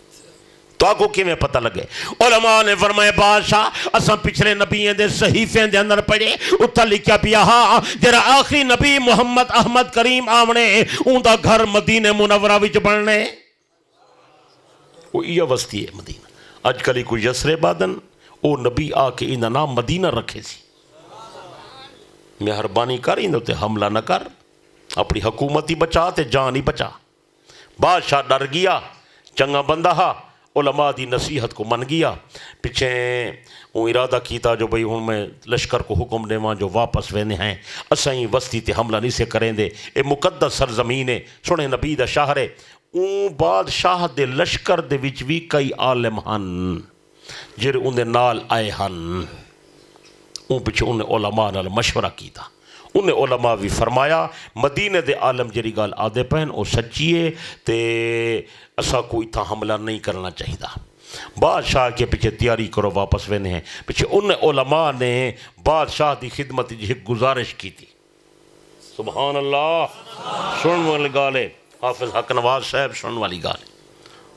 تو آکو کی میں پتہ لگے؟ علماء نے فرمائے بادشاہ اساں پچھلے نبییں دے صحیفیں دے اندر پڑھے، اتھا لکھیا پیا ہاں جرا آخری نبی محمد احمد کریم آمنے اون دا گھر مدینہ منورہ وچ بننے، وہ یہ وسطی ہے مدینہ۔ اج کلی کو یسرے بادن او نبی آ کے انہا نام مدینہ رکھے سی۔ مہربانی کر انہوں تے حملہ نہ کر، اپنی حکومت ہی بچا تے جان ہی بچا۔ بادشاہ ڈر گیا، چنگا بندہ ہا، علماء دی نصیحت کو من گیا، پیچھے وہ ارادہ کیتا جو بھئی ہوں میں لشکر کو حکم دے وہاں جو واپس وینے ہیں، اسائیں وسطی تے حملہ نہیں سے کریں دے، اے مقدس سرزمین ہے، سنے نبی دا شہر ہے۔ اون بادشاہ دے لشکر دے وچ بھی کئی عالم ہن جر اندے نال آئے ہن، اون پیچھے انہیں علماء نال مشورہ کیتا۔ انہیں علماء بھی فرمایا مدینہ دے عالم جری گال آدھے پہن او سچی ہے تے اسا کوئی تھا حملہ نہیں کرنا چاہیدا، بادشاہ کے پیچھے تیاری کرو واپس وینے ہیں۔ پیچھے ان علماء نے بادشاہ دی خدمت ایک گزارش کی تھی۔ سبحان اللہ، سن والی گالے حافظ حق نواز صاحب سن والی گالے،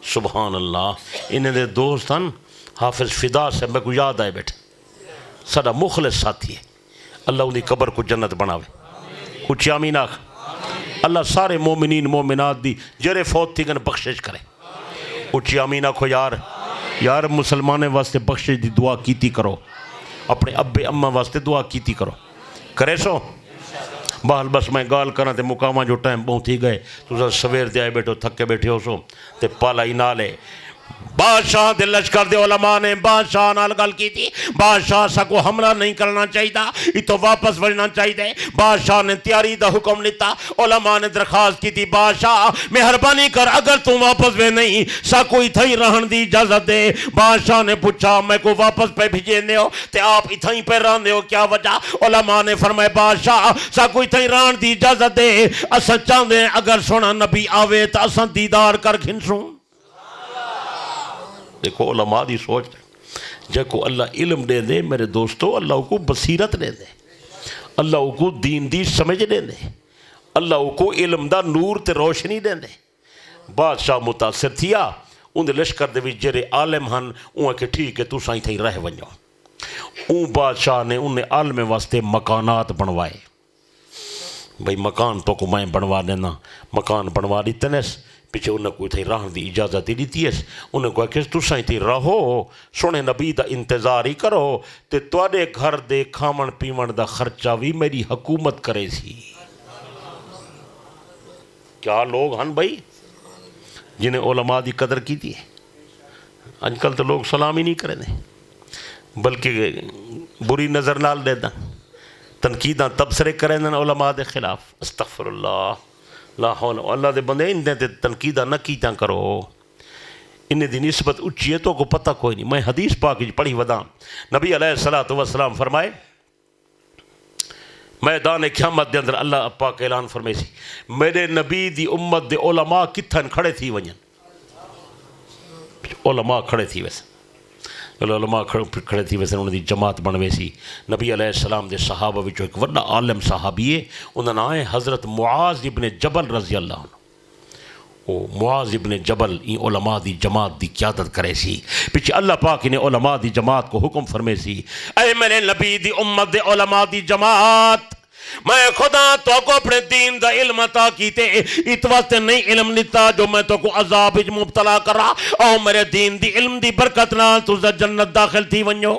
سبحان اللہ۔ انہیں دے دوست ہیں حافظ فدا صاحب، میں کو یاد آئے بیٹھے، ساڑا مخلص ساتھی ہے، اللہ انہی قبر کو جنت بناوے، اچھی آمین آخ۔ اللہ سارے مومنین مومنات دی جرے فوت تھی گن بخشش کرے، اچھی آمین آخو یار۔ یار مسلمانے واسطے بخشش دی دعا کیتی کرو، اپنے ابے اماں واسطے دعا کیتی کرو، کرے سو؟ بہل بس میں گال کرنا تے مقامہ جو ٹائم بہت ہی گئے تو سویر دے آئے بیٹھو تھکے بیٹھے ہو سو تے پالا ہی نالے۔ بادشاہ دے لشکر دے علماء نے بادشاہ نال گل کی تھی، بادشاہ سا کو حملہ نہیں کرنا چاہیے تھا، یہ تو واپس وڑنا چاہیے۔ بادشاہ نے تیاری دا حکم لیتا، علماء نے درخواست کی تھی بادشاہ مہربانی کر اگر تم واپس وے نہیں سا کوئی تھئی رہن دی اجازت دے۔ بادشاہ نے پوچھا میں کو واپس پہ بھیجے دے ہو تے آپ اتھائی پہ رہن دے ہو، کیا وجہ؟ علماء نے فرمایا بادشاہ سا کوئی تھئی رہن دی اجازت دے، اسا چاہتے ہیں اگر سونا نبی آوے تو اسا دیدار کر گھنسوں۔ دیکھو علماء دی سوچ جے کو اللہ علم دے دے میرے دوستو، اللہ کو بصیرت دے دے، اللہ کو دین دی سمجھ دے دے، اللہ کو علم دا نور تے روشنی دے دے۔ بادشاہ متاثر تھیا، ان دے لشکر دے وچ جڑے عالم ہن اوہ کہ ٹھیک ہے تو سائیں تھیں رہ ونجو۔ اون بادشاہ نے انہیں عالم واسطے مکانات بنوائے، بھئی مکان تو کو میں بنوا دینا، مکان بنوا دیتے نیس، پیچھے انہیں کوئی تھیں رہن دی اجازت دی دیتی ہے، انہیں کہا کہ تو سائیں تھی رہو، سونے نبی دا انتظار ہی کرو، تے توڑے گھر دے کھامن پیمن دا خرچہ بھی میری حکومت کرے سی۔ کیا لوگ ہن بھئی جنہیں علماء دی قدر کی تھی۔ آج کل تو لوگ سلام ہی نہیں کریں دیں، بلکہ بری نظر نال دے دیں، تنقیداں تبصرے کریں دیں علماء دے خلاف۔ استغفر اللہ، لا حول، اللہ دے بندے ان دے تنقیداں نہ کیتاں کرو، انہیں دی نسبت اچھی ہے تو کو پتہ کوئی نہیں۔ میں حدیث پاک پڑھی وداں، نبی علیہ السلام فرمائے میدان قیامت دے اندر اللہ پاک اعلان فرمائے سی میرے نبی دی امت دے علماء کتھن کھڑے تھی ونجن، علماء کھڑے تھی ویسے، علماء کھڑے تھی ویسے انہوں دی جماعت بنوے سی۔ نبی علیہ السلام دے صحابہ وچوں ایک وڈا عالم صحابی ہے، انہوں نے آئے حضرت معاذ ابن جبل رضی اللہ عنہ۔ معاذ ابن جبل این علماء دی جماعت دی قیادت کرے سی، پیچھے اللہ پاک انہیں علماء دی جماعت کو حکم فرمے سی، اے میرے نبی دی امت دے علماء دی جماعت، میں خدا تو کو اپنے دین دا علم عطا کیتے، ات واسطے نہیں علم لیتا جو میں تو کو عذاب اج مبتلا کر رہا، او میرے دین دی علم دی برکت نال تو جنت داخل تھی ونجو۔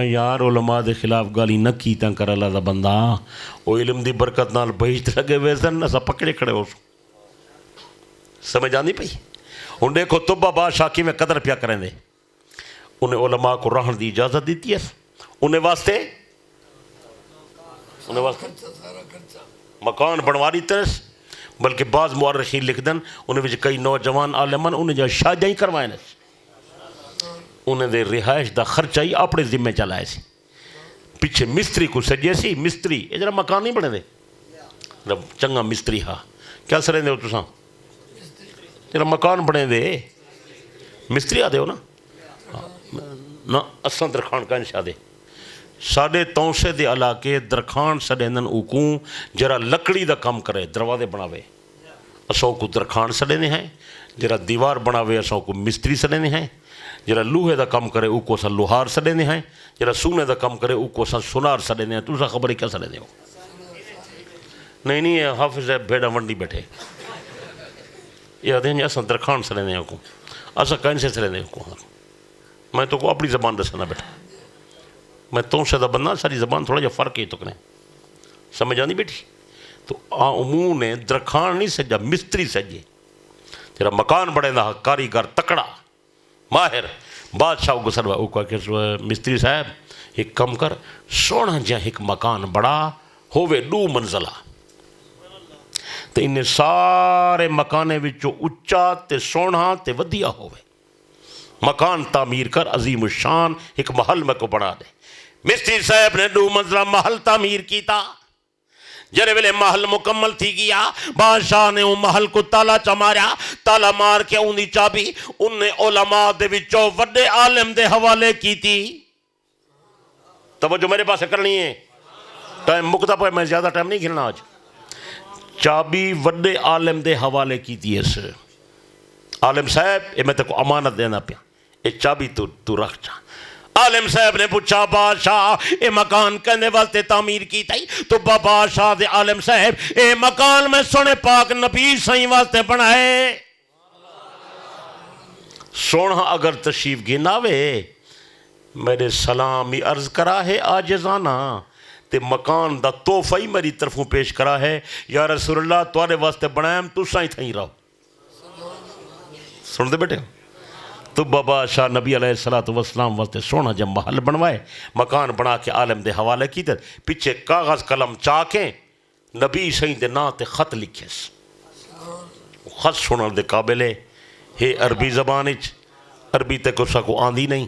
یار علماء دے خلاف گالی نہ کیتا کر اللہ دا بندہ، وہ علم دی برکت نال بہشت لگے ویسن اسا پکڑے کھڑے ہو سمجھ آندی پئی۔ ہن دیکھو طبہ بادشاہ کی میں قدر پیا کریں دے، انہیں علماء کو رہن دی اجازت دیتی ہے، انہیں واسطے مکان بنوا دیتے ہیں، بلکہ بعض مورخین لکھ دن انہیں وچ کئی نوجوان عالمان انہیں جو شادیاں ہی کروائے ہیں، انہیں دے رہائش دا خرچہ ہی اپنے ذمہ چلائے سی۔ پیچھے مستری کو سجے سی، مستری یہ جرا مکان نہیں بنے دے، چنگا مستری ہاں کیا سریں دے ہو تساں جرا مکان بنے دے، مستری آدھے ہو نا اساں درخان کا انشاء دے ساڑھے تونسے دے علاقے درخان سڑیندن اوکوں جرا لکڑی دا کم کرے، دروازے بناوے اساں کو درخان سڑینے ہیں، جرا دیوار بناوے اساں کو مستری سڑینے ہیں، جرا لوہے دا کم کرے اوکو اساں لوہار سڑینے ہیں، جرا سونے دا کم کرے اوکو اساں سونار سڑینے ہیں۔ تو اساں خبری کیا سڑینے ہو؟ نہیں ہے حافظ ہے بھیڑا منڈی بیٹھے یہ آدھے ہیں اساں درخان سڑینے ہیں، اساں کہیں سے سڑینے ہیں۔ میں تو کو اپنی زبان دسنا بیٹھا، میں تو سے دا بندہ ساری زبان تھوڑا جا فرق ہے تو کنے سمجھ آنی بیٹھی۔ تو عموم نے درخان نہیں سجا، مستری سجے، جرا مکان بڑے دا کاریگر تکڑا ماہر بادشاہ کو سروا او کہ مستری صاحب ایک کم کر سونا جا ایک مکان بڑا ہووے 2 منزلہ، تو انہیں سارے مکانے وچوں اچا تے سونا تے ودیا ہووے، مکان تعمیر کر عظیم الشان ایک محل میں کو بنا دے۔ مستری صاحب نے 2 منزلہ محل تعمیر کیتا، جرے ویلے محل مکمل تھی گیا، بادشاہ نے وہ محل کو تالا چماریا، تالا مار کے اندی چابی انہیں علماء دے وچوں وڈے عالم دے حوالے کی تھی۔ توجہ میرے پاس کرنی ہے، ٹائم مکتا پہ میں زیادہ ٹائم نہیں کھلنا آج۔ چابی وڈے عالم دے حوالے کی تھی اس عالم صاحب یہ میں تے کو امانت دینا پیا، یہ چابی تو رکھ جا۔ عالم صاحب نے پوچھا بادشاہ اے مکان کہنے واسطے تعمیر کی تھی؟ تو بادشاہ دے عالم صاحب اے مکان میں سونے پاک نبی صحیح واسطے بنائے، سونا اگر تشریف گناوے میرے سلامی عرض کرا ہے آجزانہ تے مکان دا تحفہ ہی میری طرفوں پیش کرا ہے، یا رسول اللہ توارے واسطے بنائیں تو سائیں تھیں رہو۔ سن دے بیٹے تو بادشاہ نبی علیہ السلام واسطے سونا جب محل بنوائے، مکان بنا کے عالم دے حوالے کی تر، پیچھے کاغذ قلم چاکیں نبی صحیح دے نا تے خط لکھے، خط سنن دے قابل ہے عربی زبانچ، عربی تے کسا کو آندھی نہیں،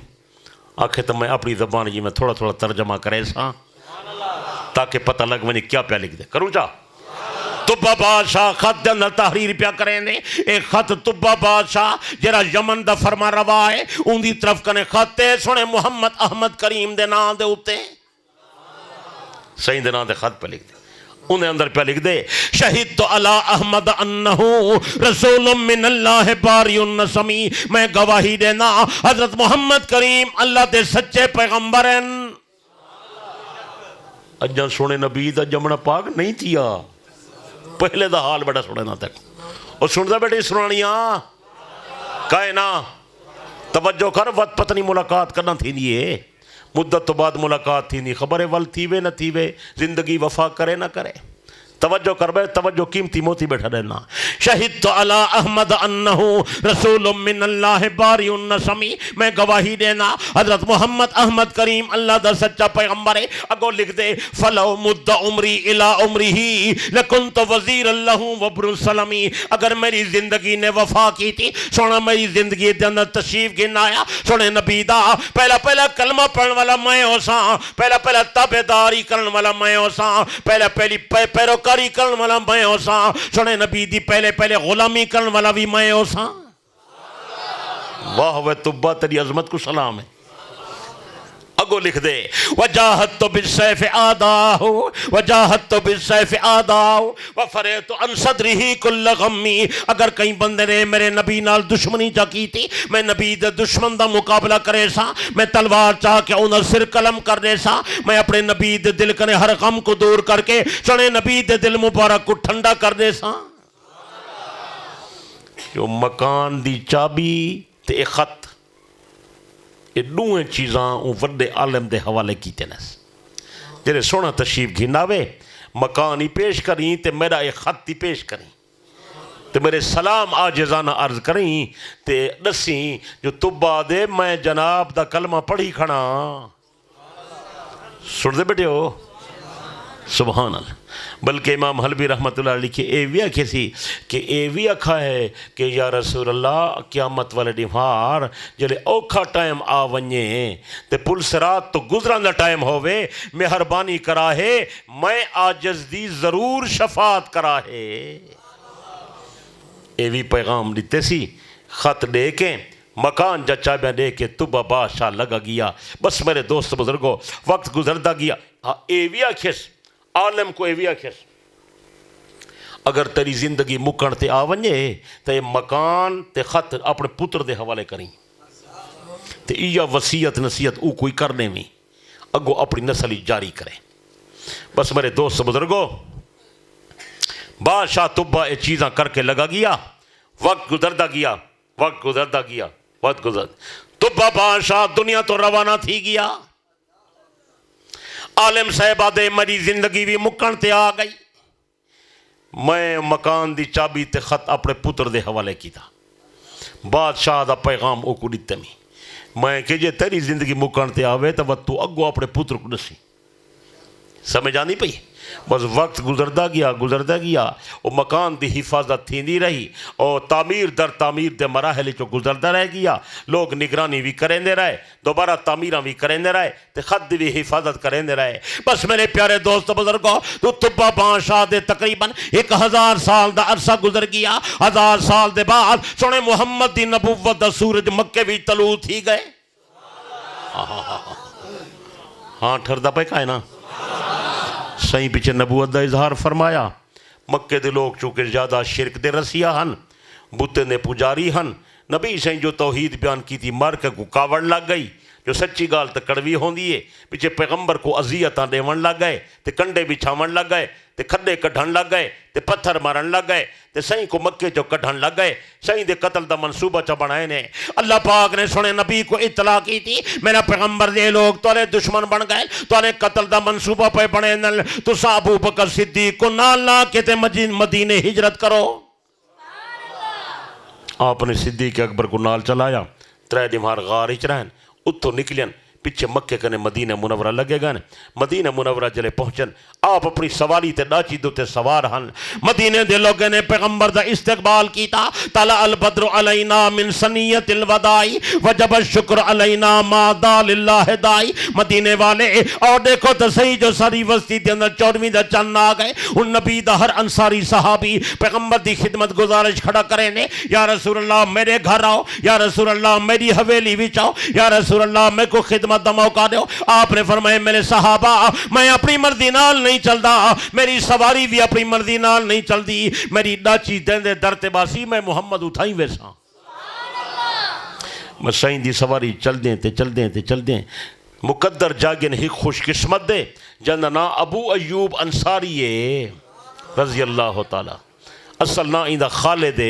آکھے تو میں اپنی زبان جی میں تھوڑا تھوڑا ترجمہ کرے ساں تاکہ پتہ لگ ونی کیا پیا لکھ دے، کروں چاہ تبا بادشاہ خط دے اندر تحریر پیا کریں دے. ایک خط تبا بادشاہ جرا یمن دا فرما روا ہے ان دی طرف کنے خط ہے سونے محمد احمد کریم دے نام دے ہوتے صحیح دے نام دے خط پہ لکھ دے. انہیں اندر پہ لکھ دے شہید تو علی احمد انہو رسول من اللہ باری النسمی. میں گواہی دینا حضرت محمد کریم اللہ دے سچے پیغمبر ہیں. اجاں سونے نبی دا جمنا پاک نہیں تھیا پہلے دا حال بڑا سونے نہ تک اور سنتا بیٹے سنانیاں کہے نا توجہ کر وقت پتنی ملاقات کرنا تھی نہیں مدت تو بعد ملاقات تھی نہیں خبر ول تھی وے نہ تھی وے زندگی وفا کرے نہ کرے. توجہ کر بے توجہ قیمتی موتی بیٹھا رہنا. شہید تو علی احمد انہو رسول من اللہ باری النسمی. میں گواہی دینا حضرت محمد احمد کریم اللہ دا سچا پیغمبر ہے. اگو لکھ دے فلو مد عمری الى عمری لکنت وزیر اللہ وبر السلمی. اگر میری زندگی نے وفا کی تھی سونا میری زندگی دے اندر تشریف گنایا سونے نبی دا پہلا کلمہ پڑھن والا میں ہو سا پہلا تابعداری کرن والا میں ہو سا پہلی پیروکاری کرن والا میں ہو سا سونے نبی دی پہلے غلامی کرن والا بھی میں ہو سا. واہ وے تبا تیری عظمت کو سلام ہے. اگو لکھ دے وجاہت تو بالسیف آداہو وجاہت تو بالسیف آداہو وفریت عن صدرہی کل غمی. اگر کئی بندے نے میرے نبی نال دشمنی جا کی تھی میں نبی دے دشمن دا مقابلہ کرے سا میں تلوار چاہ کے انہاں سر قلم کر دے سا میں اپنے نبی دے دل کنے ہر غم کو دور کر کے سنے نبی دے دل مبارک کو ٹھنڈا کر دے سا. جو مکان دی چابی تے ایک خط یہ دوئیں چیزاں وڈے عالم دے حوالے کی تینس جنہیں سونا تشریف گھناوے مکان ہی پیش کریں تے میرا ایک خط ہی پیش کریں تے میرے سلام آجزانہ عرض کریں تے دسیں جو تبا دے میں جناب دا کلمہ پڑھی کھڑا سن دے بیٹے ہو سبحان اللہ. بلکہ امام حلبی رحمت اللہ علیہ کی اے وی آکھے سی کہ اے وی آکھا ہے کہ یا رسول اللہ قیامت والے ڈیمہار جلے اوکھا ٹائم آونیے تے پل سرات تو گزران دا ٹائم ہوئے مہربانی کرا ہے میں آجز دی ضرور شفاعت کرا ہے. اے وی پیغام دیتے سی خط دے کے مکان جا چابیاں دے کے تبا بادشاہ لگا گیا. بس میرے دوست بزرگو وقت گزردا گیا. اے وی آکھیس عالم کو اے وی آکھیس اگر تیری زندگی مکن تے آونجے تے مکان تے خط اپنے پتر دے حوالے کریں تے یا وصیت نصیحت او کوئی کرنے میں اگو اپنی نسلی جاری کریں. بس میرے دوست بزرگو بادشاہ تبا اے چیزاں کر کے لگا گیا. وقت گزردا گیا تبا بادشاہ دنیا تو روانہ تھی گیا. عالم صاحب آدھے میری زندگی بھی مکن تے آ گئی میں مکان دی چابی تے خط اپنے پتر دے حوالے کی تھا. بادشاہ دا پیغام او کو دیتے میں کہ جے تیری زندگی مکن تے آوے تو تو اگو اپنے پتر کو دسی سمجھ آنی پئی. بس وقت گزردا گیا وہ مکان دی حفاظت تھی نہیں رہی اور تعمیر در تعمیر دے مراحل چو گزردا رہ گیا. لوگ نگرانی بھی کریں دے رہے دوبارہ تعمیرہ بھی کریں دے رہے تے خط دی بھی حفاظت کریں دے رہے. بس میرے پیارے دوست بزرگو تو تبا بادشاہ دے تقریباً 1000 سال دا عرصہ گزر گیا. 1000 سال دے بعد سونے محمد دی نبوت دا سورج مکے بھی طلوع تھی گئے. ہاں ٹھردا پہ کائے نا سائیں پیچھے نبوت دا اظہار فرمایا. مکے دے لوگ چونکہ زیادہ شرک دے رسیہ ہن بوتے نے پجاری ہن نبی سائیں جو توحید بیان کی تھی مار کے کو کاوڑ لگ گئی جو سچی گال تے کڑوی ہوندی ہے. پیچھے پیغمبر کو اذیتاں دیون لگ گئے تے کنڈے بچھاون لگ گئے تے کھڈے کڈھن لگ گئے تے پتھر مارن لگ گئے تے سائیں کو مکے جو کڈھن لگ گئے. سائیں دے قتل دا منصوبہ چا بنائے نے. اللہ پاک نے سنے نبی کو اطلاع کی تھی میرا پیغمبر دے لوگ تولے دشمن بن گئے تولے قتل دا منصوبہ پہ بنے نل تو ابو بکر صدیق کو نال لا کے تے مدینے ہجرت کرو. آپ نے صدیق اکبر کو نال چلایا 3 دمہار غار ہچ رہن اتو نکلین پیچھے مکے کنے مدینہ منورہ لگے گا. مدینہ منورہ جلے پہنچن آپ اپنی سواری تے ڈاچی دو تے سوار ہن. مدینہ دے لوگوں نے پیغمبر دا استقبال کیتا. طلع البدر علینا من سنیت الوداعی وجب الشکر علینا ما دا للہ دائی. مدینے والے اور دیکھو تو صحیح جو ساری وسطی دے اندر 14ویں دا چند آ گئے. ان نبی دا ہر انصاری صحابی پیغمبر دی خدمت گزارش کھڑا کرے نے, یا رسول اللہ میرے گھر آؤ, یا رسول اللہ میری حویلی وچ آؤ, یا رسول اللہ میں کو خدمت دا موقع دو. آپ نے فرمایا میرے صحابہ میں اپنی مرضی نال نہیں چلدا, میری سواری بھی اپنی مرضی نال نہیں چلدی, میری ڈاچی دیندے در تے باسی میں محمد اٹھائی ویسا. میں سائیں دی سواری چل دیں تے چل دیں تے چل دیں. مقدر جاگن ہی خوش قسمت دے جنہ نا ابو ایوب انصاری رضی اللہ تعالی, اصل نا ایندہ خالد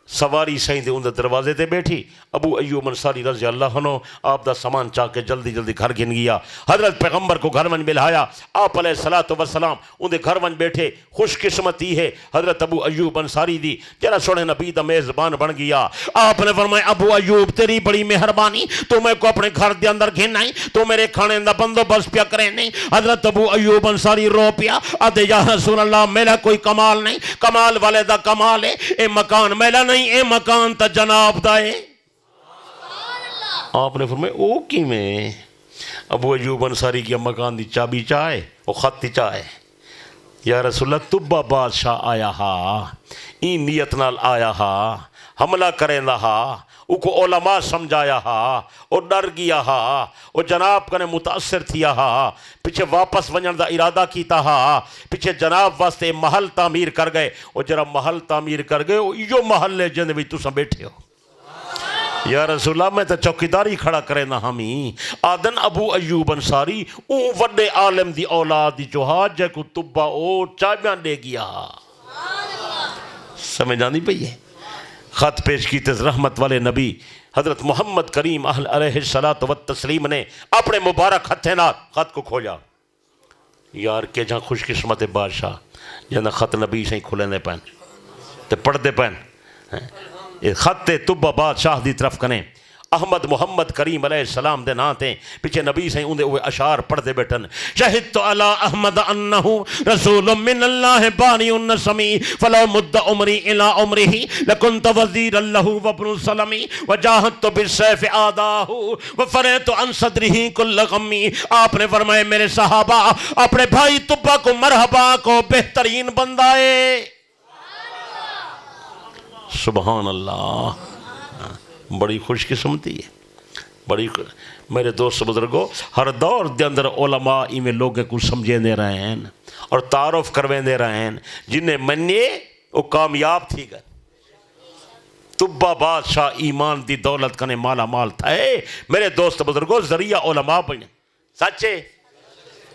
سواری سائیں دے اندر دروازے تے بیٹھی. ابو ایوب انصاری رضی اللہ عنہ آپ دا سامان چاہ کے جلدی جلدی گھر گن گیا. حضرت پیغمبر کو گھر ون بلہایا. آپ علیہ السلام اندے گھر ون بیٹھے. خوش قسمتی ہے حضرت ابو ایوب انصاری دی جرا سونے نبی دا میزبان بن گیا. آپ نے فرمایا ابو ایوب تیری بڑی مہربانی, تو میں کو اپنے گھر دے اندر گھن آئی, تو میرے کھانے دا بندوبست پیا کرے نہیں. حضرت ابو ایوب انصاری رو پیا آدھے یا رسول اللہ میرا کوئی کمال نہیں, کمال والے دا کمال ہے, اے مکان میرا نہیں, اے مکان تا جناب دا ہے. آپ نے فرمایا او کی میں؟ ابو ایوب انصاری کی مکان دی چابی چاہے او خط دی چاہے. یا رسول اللہ تبا بادشاہ آیا ہا, این نیت نال آیا ہا, حملہ کریں رہا, او کو علماء سمجھایا ہا, او ڈر گیا ہا, او جناب کنے متاثر تھیا ہا, پیچھے واپس ونجن دا ارادہ کیتا ہا, پیچھے جناب واسطے محل تعمیر کر گئے. او جرا محل تعمیر کر گئے او ایو محل لے جن بھی تساں بیٹھے ہو. یا رسول اللہ میں تو چوکیداری کھڑا کرے نہ ہمیں. آدن ابو ایوب انصاری او وڈے عالم دی اولاد دی جوہاد جے کو تبا او چابیاں دے گیا. سمجھ آنی پئی ہے. خط پیش کی تیز رحمت والے نبی حضرت محمد کریم علیہ السلام نے اپنے مبارک ہتھے نال خط کو کھوجا. یار کہ جہاں خوش قسمت بادشاہ جہاں خط نبی سے کھلے نے پہن تے پڑھ دے پہن. خط تبا بادشاہ دی طرف کنے احمد محمد کریم علیہ السلام دے ناتے پیچھے نبی سے اندے ہوئے اشعار پڑھ دے بیٹھن. شہدت علی احمد انہو رسول من اللہ بانی النسمی فلو مد عمری الى عمرہی لکنت وزیر اللہ وابن السلمی وجاہدت بالسیف آداہو وفریت عن صدرہی کل غمی. آپ نے فرمائے میرے صحابہ اپنے بھائی تبا کو مرحبا کو بہترین بندائے. سبحان اللہ, بڑی خوش قسمتی ہے. بڑی میرے دوست بزرگو ہر دور دے اندر علماء ایویں لوگے کو سمجھے دے رہے ہیں اور تعارف کروے دے رہے ہیں جنہیں مننے وہ کامیاب تھی گئے. تبا بادشاہ ایمان دی دولت کنے مالا مال تھا. میرے دوست بزرگو ذریعہ علماء بنے سچے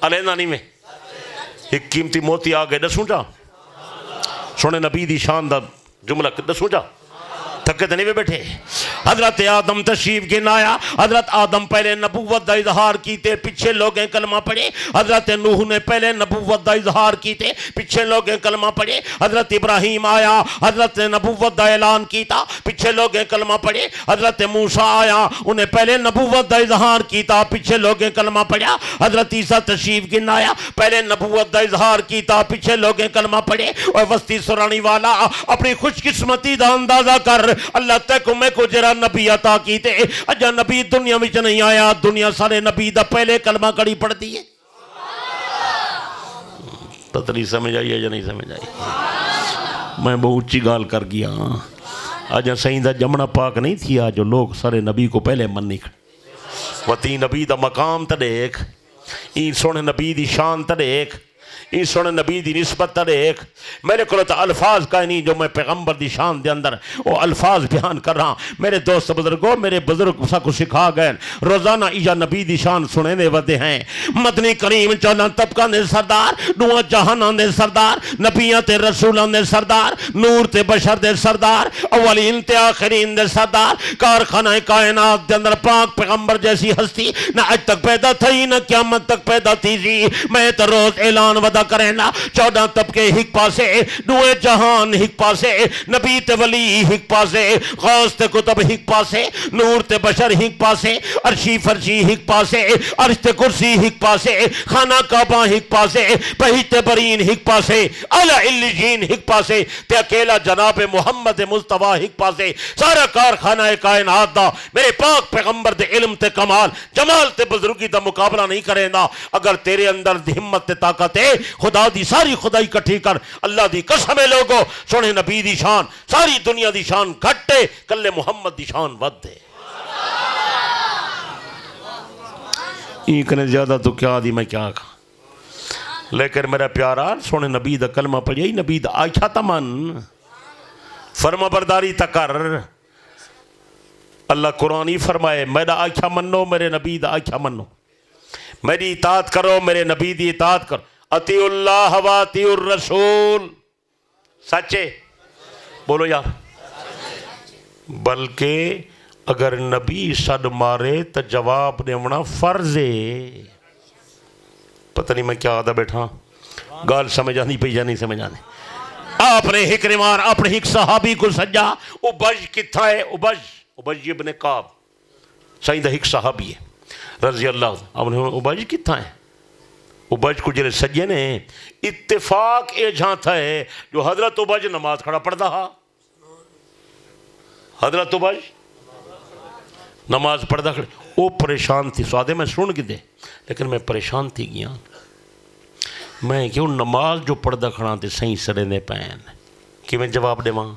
علینا نہیں میں ایک قیمتی موتی آگئے دسوں جا سونے نبی دی شان دا جملہ دسوں جا تھکے تو نہیں بیٹھے. حضرت آدم تشریف گنایا. حضرت آدم پہلے نبوت دا اظہار کیتے پیچھے لوگیں کلمہ پڑھے. حضرت نوح نے پہلے نبوت دا اظہار کیتے پیچھے لوگیں کلمہ پڑھے. حضرت ابراہیم آیا حضرت نے نبوت دا اعلان کیتا پیچھے لوگیں کلمہ پڑھے. حضرت موسیٰ آیا انہیں پہلے نبوت دا اظہار کیتا پیچھے لوگیں کلمہ پڑھا. حضرت عیسیٰ تشریف گنایا پہلے نبوت دا اظہار کیتا پیچھے لوگیں کلمہ پڑھے. اور وسطی سرانی والا اپنی خوش قسمتی دا اندازہ کر, اللہ تک میں کو جرا نبی عطا کیتے اجا نبی دنیا وچ نہیں آیا, دنیا سارے نبی دا پہلے کلمہ کڑی پڑھ دیئے. تتری سمجھ آئی ہے یا نہیں سمجھ آئی؟ میں بہت اچھی گال کر گیا. آجا سہین دا جمنا پاک نہیں تھیا جو لوگ سارے نبی کو پہلے من نکڑ وطی نبی دا مقام تا دیکھ, این سونے نبی دی شان تا دیکھ, این سونے نبی دی نسبت تا دیکھ. میرے کو تا الفاظ کا نہیں جو میں پیغمبر دی شان دے اندر وہ الفاظ بیان کر رہا. میرے دوست بزرگوں میرے بزرگ سا کو سکھا گئے روزانہ ایجا نبی دی شان سنے دے ودے ہیں. مدنی کریم چونا طبقہ نے سردار, دعا جہانہ نے سردار, نبیان تے رسولان نے سردار, نور تے بشر دے سردار, اولین تے آخرین دے سردار, کارخانہ کائنات دے اندر پاک پیغمبر جیسی ہستی نہ اج تک پیدا تھی نہ قیامت تک پیدا تھی. میں تو روز اعلان ودا پیدا کریں نا 14 طبقے ہک پاسے دوئے جہان ہک پاسے نبی تے ولی ہک پاسے غوث تے کتب ہک پاسے نور تے بشر ہک پاسے عرشی فرشی ہک پاسے عرش تے کرسی ہک پاسے خانہ کعبہ ہک پاسے بہشت برین ہک پاسے اعلی علیین ہک پاسے تے اکیلا جناب محمد مصطفیٰ ہک پاسے سارا کارخانہ کائنات دا میرے پاک پیغمبر دے علم تے کمال جمال تے بزرگی دا مقابلہ نہیں کریں دا اگر تیرے اندر ہمت تے طاقت ہے خدا دی ساری خدائی کٹھی کر اللہ دی قسم ہے لوگو سونے نبی دی شان ساری دنیا دی شان گھٹے کلے محمد دی شان ود ہے ایک نے زیادہ تو کیا دی میں کیا کہا لیکن میرا پیارا سونے نبی دا کلمہ پڑھئی نبی دا آئیچھا تمن فرما برداری تکر اللہ قرآنی فرمائے میرا آئیچھا منو میرے نبی دا آئیچھا منو میری اطاعت کرو میرے نبی دی اطاعت کرو اطیع اللہ و اطیع الرسول سچے بولو یار بلکہ اگر نبی صد مارے تو جواب دیونا فرض ہے پتہ نہیں میں کیا آدھا بیٹھا گال سمجھ آنی پہ یا نہیں سمجھ آنے آپ نے ایک ریمار اپنے ایک صحابی کو سجا ابج کتھا ہے ابج ابن کعب سائیں دا ایک صحابی ہے رضی اللہ اب نے ابج کتھا ہے ابج کو جلے سجے نے اتفاق اے جھانتا ہے جو حضرت ابج نماز کھڑا پڑھ دا حضرت ابج نماز پڑھ دا کھڑا وہ پریشان تھی سوادے میں سن کے دے لیکن میں پریشان تھی گیا میں کیوں نماز جو پڑھ دا کھڑا تھی صحیح سرے نے پہن کہ میں جواب دے وہاں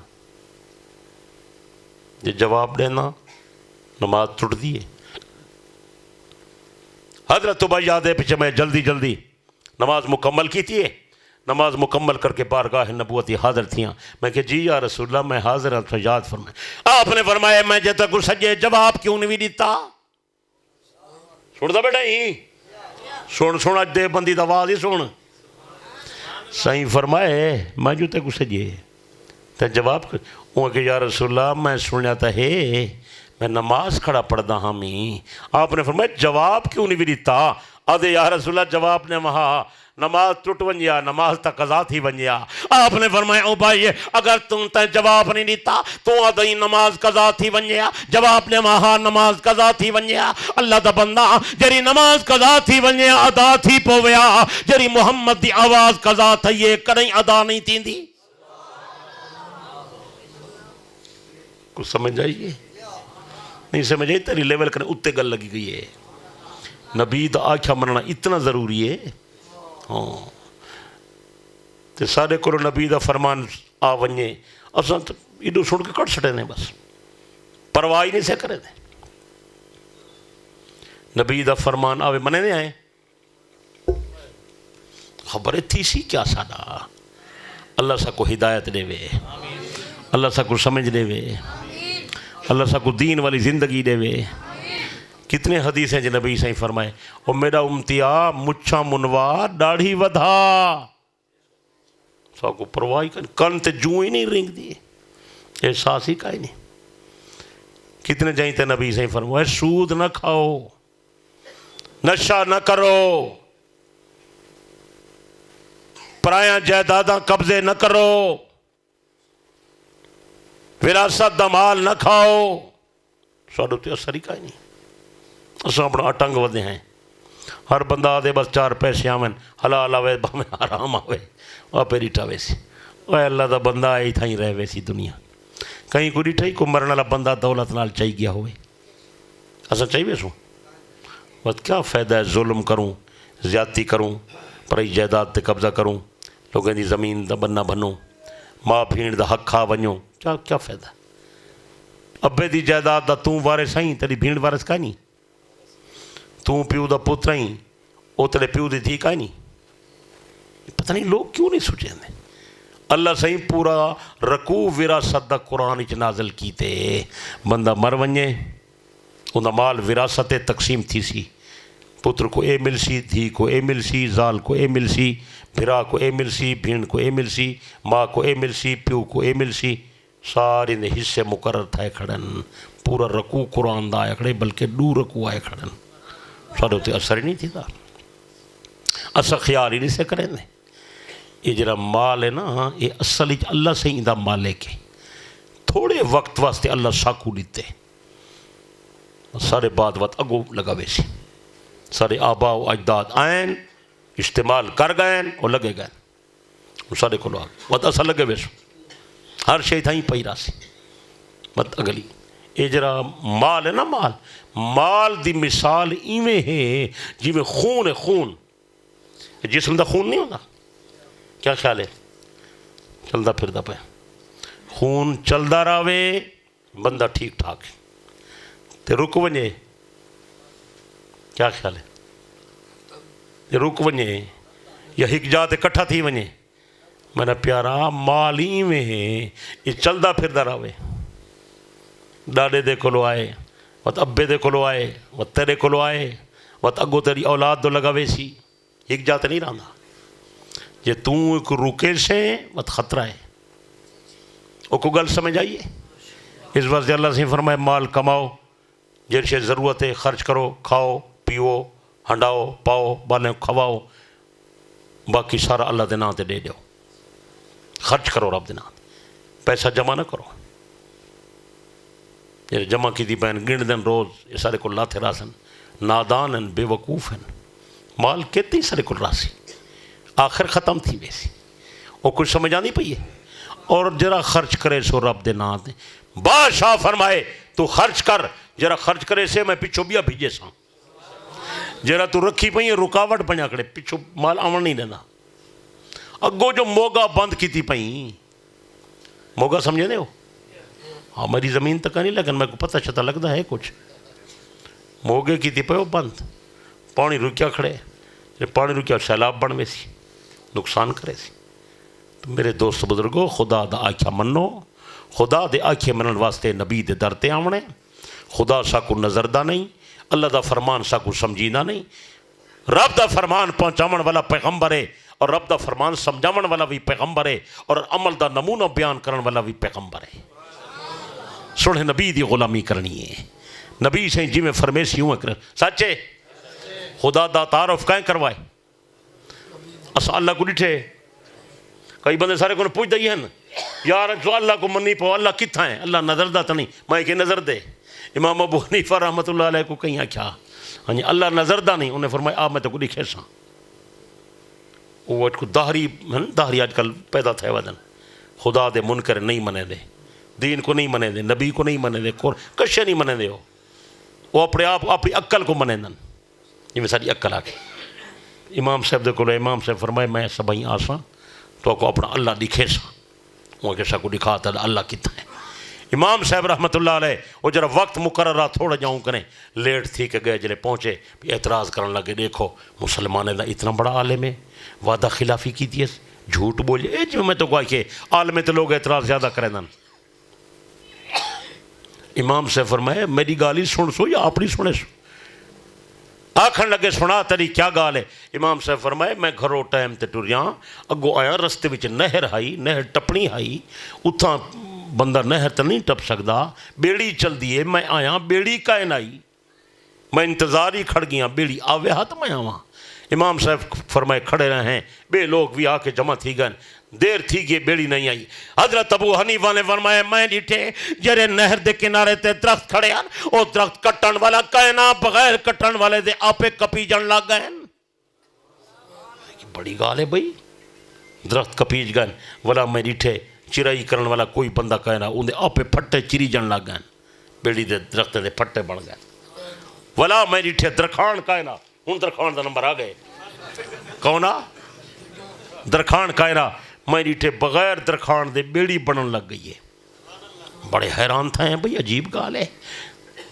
یہ جواب دینا نماز ٹوٹ دیئے حضرت ابی یاد پیچھے میں جلدی نماز مکمل کی تھی نماز مکمل کر کے بارگاہ نبوتی حاضر تھیاں میں کہ جی یا رسول اللہ میں حاضر ہوں یاد فرمائے آپ نے فرمایا میں جے تک سجے جواب کیوں نہیں دیتا سن دا بیٹا ہی سن اج دے بندی دا آواز ہی سن صحیح فرمائے میں جو تک سجے تو جواب وہ کہ یا رسول اللہ میں سنیا تا ہے میں نماز کھڑا پڑھدا ہاں میں آپ نے فرمایا جواب کیوں نہیں دیتا آدھے یا رسول اللہ جواب نے وہاں نماز ٹوٹ ونجیا نماز تا قضا تھی ونجیا آپ نے فرمایا او بھائی اگر تم تے جواب نہیں دیتا تو آدھائی نماز قضا تھی ونجیا جواب نے وہاں نماز قضا تھی ونجیا اللہ دا بندہ جری نماز قضا تھی ونجیا ادا تھی پویا جری محمد دی آواز قضا تھی یہ کریں ادا نہیں تھی دی کچھ سمجھ آئیے نہیں سمجھ آئی تیری لیول کرنے اتے گل لگی گئی ہے نبی دا آنکھا مننا اتنا ضروری ہے ہاں تے سارے کرو نبی دا فرمان آ ونجے اصلا ایڈو سن کے کٹ سٹے نے بس پرواہی نہیں سے کرے دے نبی دا فرمان آوے منے نہیں آئے خبریں تھی سی کیا سادا اللہ سا کو ہدایت دے وے اللہ سا کو سمجھ دے وے اللہ سا کو دین والی زندگی دے وے کتنے حدیث ہیں جو نبی صحیح فرمائے اور میرا امتیا مچھا منوا داڑھی ودھا سا کو پرواہی کن تے جوں ہی نہیں رنگ دی احساس ہی کا ہی نہیں کتنے جائیں تے نبی صحیح فرمائے سود نہ کھاؤ نشہ نہ کرو پرایاں جائیداداں قبضے نہ کرو وراثت دا مال نہ کھاؤ ساڈو تے اثر ہی کا ہی نہیں اساں اپنا اٹنگ ودے ہیں ہر بندہ آدھے بس 4 پیسے آویں حلال آوے بھامیں حرام آوے وہ پہ ڈیٹھا ویسی وہ اللہ دا بندہ آئی تھا ہی رہے ویسی دنیا کہیں کو ڈیٹھا ہی کو مرن والا بندہ دولت نال چاہی گیا ہوئے اساں چاہی ویسوں بس کیا فائدہ ہے ظلم کروں زیادتی کروں پرائی جائیداد تے قبضہ کروں لوگوں دی زمین دا بننا بنوں ماں بھیڑ دا حق کھا ونجوں کیا فائدہ ابے دی جائیداد دا توں وارث ہیں تیری بھیڑ وارث کا نہیں توں پیو دا پتر ہیں او تیرے پیو دی دھی کا نہیں پتہ نہیں لوگ کیوں نہیں سوچیں دے اللہ صحیح پورا رکوع وراثت دا قرآن اچ نازل کیتے بندہ مر ونجے انہا مال وراثت تقسیم تھی سی پتر کو اے مل سی دھی کو اے مل سی زال کو اے مل سی بھرا کو اے مل سی بھیڑ کو اے مل سی ماں کو اے مل سی پیو کو اے مل سی سارے نے حصے مقرر تھائے کھڑن پورا رکوع قرآن دا آئے کھڑے بلکہ 2 رکوع آئے کھڑن سارے ہوتے اثر ہی نہیں تھی دا اثر خیال ہی نہیں سے کریں دے یہ جڑا مال ہے نا یہ اصل اللہ سے ہی مالک ہے. تھوڑے وقت واسطے اللہ ساکو دیتے سارے بعد وقت اگو لگاوے سی. سارے آبا و اجداد آئین استعمال کر گئے اور لگے گئے سارے کو وقت اصل لگے ویسو ہر شے تھا ہی پئی راسی مت اگلی. یہ جڑا مال ہے نا مال دی مثال ایویں ہے جی میں خون ہے. خون جسم دا خون نہیں ہوتا کیا خیال ہے چلتا پھرتا پہ خون چلتا رہے بندہ ٹھیک ٹھاک تے رک ونجے کیا خیال ہے یہ رک ونجے یا ہک جا تے کٹھا تھی ونجے. میرا پیارا مال ایویں ہے یہ چلتا پھرتا رہے. ڈاڈے دے کولو آئے وت ابے دے کولو آئے وت تیرے کولو آئے وت اگو تیری اولاد دو لگاوے سی ہک جا تے نہیں رہندا. جے تو ایک رکے سے وت خطرہ ہے. او کو گل سمجھ آئیے. اس واسطے اللہ سے فرمائے مال کماؤ جیسے ضرورت ہے خرچ کرو کھاؤ پیو ہنڈاؤ پاؤ بانے کھواؤ باقی سارا اللہ دے نام تے دے دیو. خرچ کرو رب دے نام پیسہ جمع نہ کرو. جیسے جمع کی تھی بہن گن دن روز یہ سارے کو لاتے راسن نادان ہیں بے وقوف ہیں. مال کہتے ہی سارے کو راسی آخر ختم تھی ویسی وہ کچھ سمجھ آنی پئی ہے. اور جرا خرچ کرے سو رب دے نام دے بادشاہ فرمائے تو خرچ کر جرا خرچ کرے سے میں پچھو بیا بھیجے سا. جرا تو رکھی پئی ہے رکاوٹ بنیا کرے پچھو مال آون نہیں دینا. اگو جو موگا بند کی تھی پئی موگا سمجھے دے ہو ہماری زمین تک نہیں لیکن میں کو پتہ چتا لگتا ہے کچھ موگے کی تھی پہ وہ بند پانی رکیا کھڑے پانی رکیا سیلاب بنوے سی نقصان کرے سی. تو میرے دوست بزرگو خدا دا آکھیا منو خدا دے آکھے منن واسطے نبی دے در تے آونے. خدا ساکو نظر دا نہیں اللہ دا فرمان ساکو سمجھینا نہیں. رب دا فرمان پہنچاون والا پیغمبر ہے اور رب دا فرمان سمجھاون والا بھی پیغمبر ہے اور عمل دا نمونہ بیان کرن والا بھی پیغمبر ہے. سوڑے نبی دی غلامی کرنی ہے. نبی سے جی میں فرمیسی ہوں کر سچے خدا دا تعارف کہیں کروائے اسا اللہ کو ڈٹھے. کئی بندے سارے کو پوچھ دئی ہیں یار جو اللہ کو منی پو اللہ کتھا ہے اللہ نظر دا تا نہیں میں کہ نظر دے. امام ابو حنیفہ رحمۃ اللہ علیہ کو کہیں کیا ہاں جی اللہ نظر دا نہیں انہیں فرمایا آپ میں تو کو لکھے سا وہ کو داہری آج کل پیدا تھے ودن خدا دے منکر نہیں منے دے دین کو نہیں منے دے نبی کو نہیں منے دے کشے نہیں منے دے ہو وہ اپنے آپ اپنی عقل کو منے دن جی میں ساری عقل آ گئی. امام صاحب دے کو امام صاحب فرمائے میں سبھی آساں تو کو اپنا اللہ دکھے سا وہ کیسا کو دکھا تھا اللہ کتنا ہے. امام صاحب رحمۃ اللہ علیہ وہ جرا وقت مقررہ تھوڑا جاؤں کریں لیٹ تھی کہ گئے جلے پہنچے اعتراض کرنے لگے دیکھو مسلمان دا اتنا بڑا عالم ہے وعدہ خلافی کی تھی جھوٹ بولے جو میں تو کہا کہ عالم تو لوگ اعتراض زیادہ کریں دن. امام سے فرمائے میری گالی سن سو یا اپنی سنے سو آکھن لگے سنا تیری کیا گال ہے. امام صاحب فرمائے میں گھروں ٹائم تے ٹریاں اگو آیا رستے وچ نہر آئی نہر ٹپنی آئی اتھاں بندہ نہر تے نہیں ٹپ سکدا بیڑی چل دیے میں آیا بیڑی کائن آئی میں انتظار ہی کھڑ گیا بیڑی آوے ہاتھ میں آواں. امام صاحب فرمائے کھڑے رہے ہیں بے لوگ بھی آ کے جمع تھی گئے دیر تھی گئی بیڑی نہیں آئی. حضرت ابو حنیفہ نے فرمایا میں ڈٹھے جرے نہر دے کنارے تے درخت کھڑے ہیں او درخت کٹن والا کائنا بغیر کٹن والے دے آپے کپی جن لگ گئے. بڑی گال ہے بھئی درخت کپیج گئے والا میں ڈٹھے چرائی کرن والا کوئی بندہ کائنا ان دے آپے پھٹے چری جن لگ گئے بیڑی دے درخت دے پھٹے بڑھ گئے. والا میں ڈٹھے درخان کائنا ہوں درخان دا نمبر آ گئے کونا درخان کائنا میں ڈٹھے بغیر درخان دے بیڑی بنن لگ گئی ہے. بڑے حیران تھا ہیں بھئی عجیب گال ہے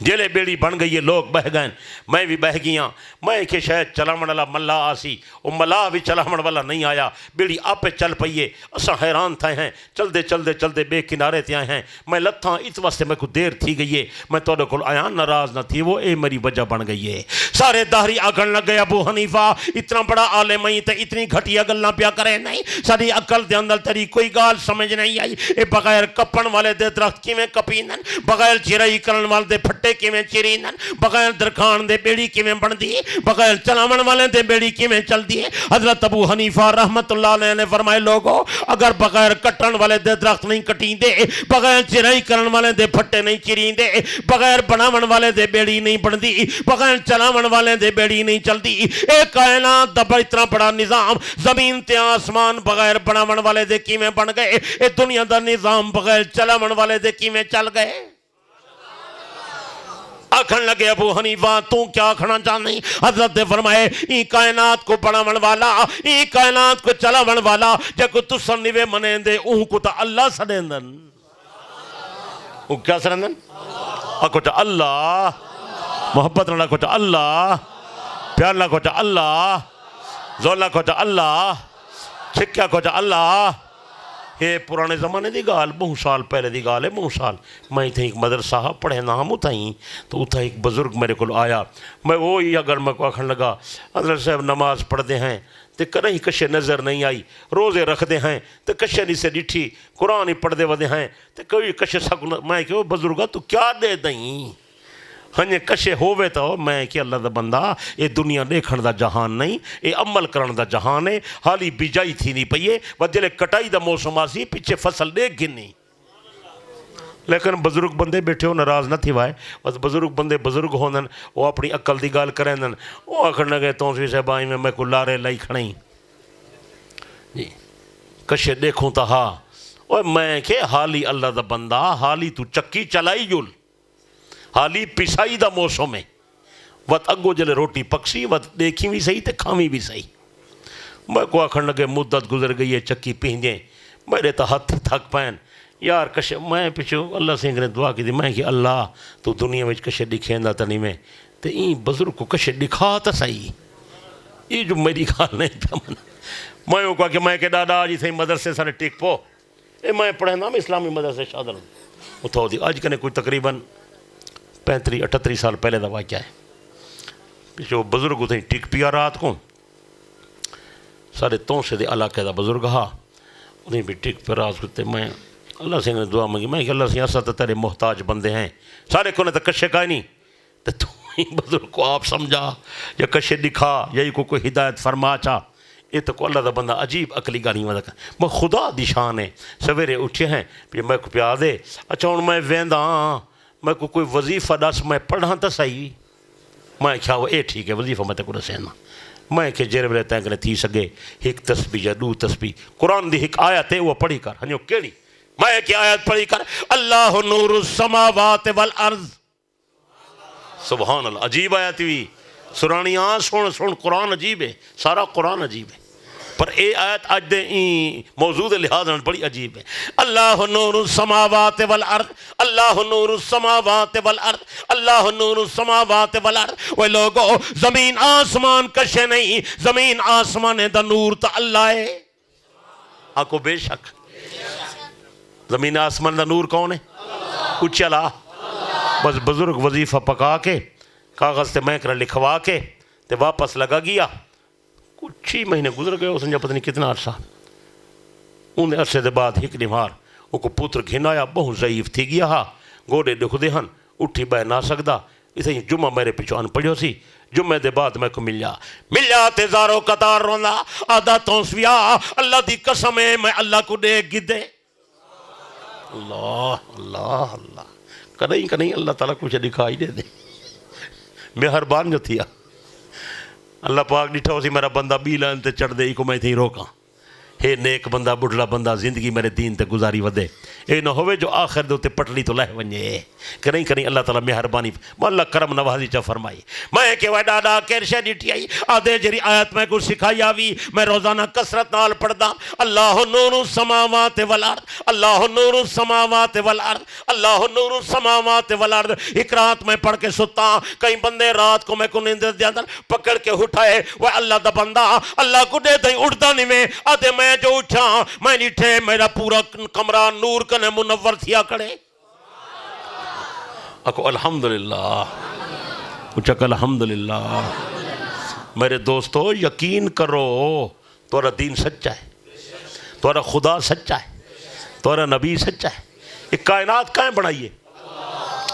جلے بیڑی بن گئی ہے لوگ بہ گئے میں بھی بہ گیا میں کہ شاید چلاون والا ملا آسی وہ ملا بھی چلاون والا نہیں آیا بیڑی آپ چل پئیے اساں حیران تھے ہیں چلدے چلدے چلدے بے کنارے تے آئے ہیں میں لتھاں اس واسطے میں کو دیر تھی گئی ہے میں توڑے کول آیا ناراض نہ تھی وہ اے میری وجہ بن گئی ہے. سارے داہری آگن لگ گئے ابو حنیفہ اتنا بڑا عالم ہی تے اتنی گھٹیا گلاں پیا کرے نہیں ساری عقل دے اندر تیری کوئی گال سمجھ نہیں آئی. اے بغیر کپن والے دے درخت کیویں کپیندن بغیر چرائی کرن والے دے پھٹے پٹے کیویں چریندن بغیر درخان دے بیڑی کیویں بندی بغیر چلاون والے دے بیڑی کیویں چلدی ہے حضرت ابو حنیفہ رحمت اللہ علیہ نے فرمائے لوگو اگر بغیر کٹن والے دے درخت نہیں کٹیندے بغیر چرائی کرن والے دے پھٹے نہیں چریندے بغیر بناون والے دے بیڑی نہیں بندی بغیر چلاون والے دے بیڑی نہیں چلدی اے کائنات دا اتنا بڑا نظام زمین تے آسمان بغیر بناون والے دے کیویں بن گئے اے دنیا دا نظام بغیر چلاون والے دے کیویں چل گئے آکھن لگے ابو حنیفہ تو کیا آکھنا چاہنی حضرت نے فرمائے این کائنات کو بناون والا این کائنات کو چلاون والا جے کو تسن نیوے منیں دے اون کو تا اللہ سڑیندن وہ کیا سڑیندن اکو تا اللہ محبت نہ کو تا اللہ پیار نہ کو تا اللہ زولہ کو تا اللہ چھکیا کو تا اللہ یہ پرانے زمانے دی گال بہت سال پہلے دی گال ہے بہت سال میں تھے ایک مدرسہ پڑھے نام اتائیں تو اتھا ایک بزرگ میرے کو آیا میں وہی اگر میں کو آکھن لگا حضرت صاحب نماز پڑھتے ہیں تو کہیں کشے نظر نہیں آئی روزے رکھتے ہیں تو کشے نہیں سے ڈٹھی قرآن ہی پڑھتے ودے ہیں تو کوئی کشے سکل میں کہ بزرگا تو کیا دے دیں ہنجے کشے ہووے تو میں کہ اللہ دا بندہ یہ دنیا دیکھن دا جہان نہیں یہ عمل کرن دا جہان ہے حالی بیجائی تھی نہیں پئیے وجلے کٹائی دا موسم آسی پیچھے فصل دے گنی لیکن بزرگ بندے بیٹھے ہو ناراض نہ تھی وائے بس بزرگ بندے بزرگ ہونن وہ اپنی عقل دی گال کریں وہ آخر لگے تو سی صاحب آئی میں کو لارے لائی کھڑیں جی کشے دیکھوں تا ہاں اور میں کہ حالی اللہ دا بندہ حالی تو چکی چلائی جل حالی پیسائی دا موسم ہے وقت اگو جلے روٹی پکسی وقت دیکھی بھی صحیح تے کھامی بھی صحیح میں کو آکھن لگے مدت گزر گئی ہے چکی پہنجیں میرے تا ہاتھ تھک پین یار کشے میں پیچھو اللہ سنگھ نے دعا کی دی میں کہ اللہ تو دنیا میں کشے دکھیں دا تنی میں تے این بزرگ کو کشے دکھا تا صحیح یہ جو میری خال نہیں پہ میں کہا کہ میں کہ دادا جی تھے مدرسے سارے ٹک پو اے میں پڑھے نام اسلامی مدرسے شادر اتھاؤ دی آج کنے کوئی تقریباً 35-38 سال پہلے دا واقعہ ہے جو بزرگ تھے ٹک پیا رات کو سارے تون سے دے علاقے دا بزرگ ہا انہیں بھی ٹک پیا رات کو میں اللہ سے نے دعا مانگی میں کہ اللہ سے ایسا تو تیرے محتاج بندے ہیں سارے کونے تو کشے کا ہی نہیں تو تم بزرگ کو آپ سمجھا یا کشے دکھا یا کوئی ہدایت فرما چاہ یہ تو کو اللہ دا بندہ عجیب عقلی گانی مدد کر میں خدا دی شان ہے سویرے اٹھے ہیں پھر میں کو پیا دے اچھا ہوں میں ویندہ میں کو کوئی وظیفہ دس میں پڑھا تا صحیح میں کیا وہ اے ٹھیک ہے وظیفہ میں تے کو دسینا میں کہ جیرے بلے تینکنے تھی سگے ایک تسبیح یا دو تسبیح قرآن دی ایک آیت ہے وہ پڑھی کر ہنیو کیڑی میں کہ آیت پڑھی کر اللہ نور السماوات والارض سبحان اللہ عجیب آیت ہوئی سرانی سن قرآن عجیب ہے سارا قرآن عجیب ہے پر اے آیت آج دے موضوع لحاظ بڑی عجیب ہے اللہ نور السماوات والارض اللہ نور السماوات والارض اللہ نور السماوات والارض وہ لوگو زمین آسمان کشے نہیں زمین آسمان دا نور تا اللہ ہے آکو بے شک زمین آسمان دا نور کون ہے اچھلا بس بزرگ وظیفہ پکا کے کاغذ تے میں کر لکھوا کے تے واپس لگا گیا کچھ ہی مہینے گزر گئے اس نے پتہ نہیں کتنا عرصہ انہیں عرصے دے بعد ایک نمار وہ کو پوتر گھنایا بہت ضعیف تھی گیا ہاں گوڑے دکھ دے ہن اٹھی بہ نہ سکدا اسے جمعہ میرے پیچھو پڑھو سی جمعہ دے بعد میں کو ملیا تے زارو قطار رونا آدھا تونسویا اللہ دی قسم ہے میں اللہ کو دیکھ گدے اللہ اللہ اللہ کہیں اللہ تعالیٰ کچھ دکھائی دے دے مہربان جو تھیا اللہ پاک ڈٹھا ہو سی میرا بندہ بھی لائن تے چڑھ دے کو میں تھی روکاں ہے نیک بندہ بڑھڑا بندہ زندگی میرے دین تے گزاری ودے اے نہ ہوئے جو آخر دے تے پٹلی تو لہ ونجے کریں اللہ تعالیٰ مہربانی اللہ کرم نوازی چا فرمائی میں کہ وہ ڈاڈا کیرشہ ڈٹھی آئی آدھے جری آیت میں کو سکھائی آوی میں روزانہ کسرت نال پڑھ دا اللہ نور السماوات والارض اللہ نور السماوات والارض اللہ نور السماوات والارض ایک رات میں پڑھ کے ستا کئی بندے رات کو میں کو نیندر دے اندر پکڑ کے اٹھائے وہ اللہ دا بندہ اللہ کو دے دیں اڑتا نہیں میں آدھے میں جو اٹھا میں نیٹھے میرا پورا کمرہ نور کنے منور تھیا کڑے اکو الحمدللہ اچھک الحمدللہ میرے دوستو یقین کرو تورا دین سچا ہے تورا خدا سچا ہے تورا نبی سچا ہے ایک کائنات کائیں بڑھائیے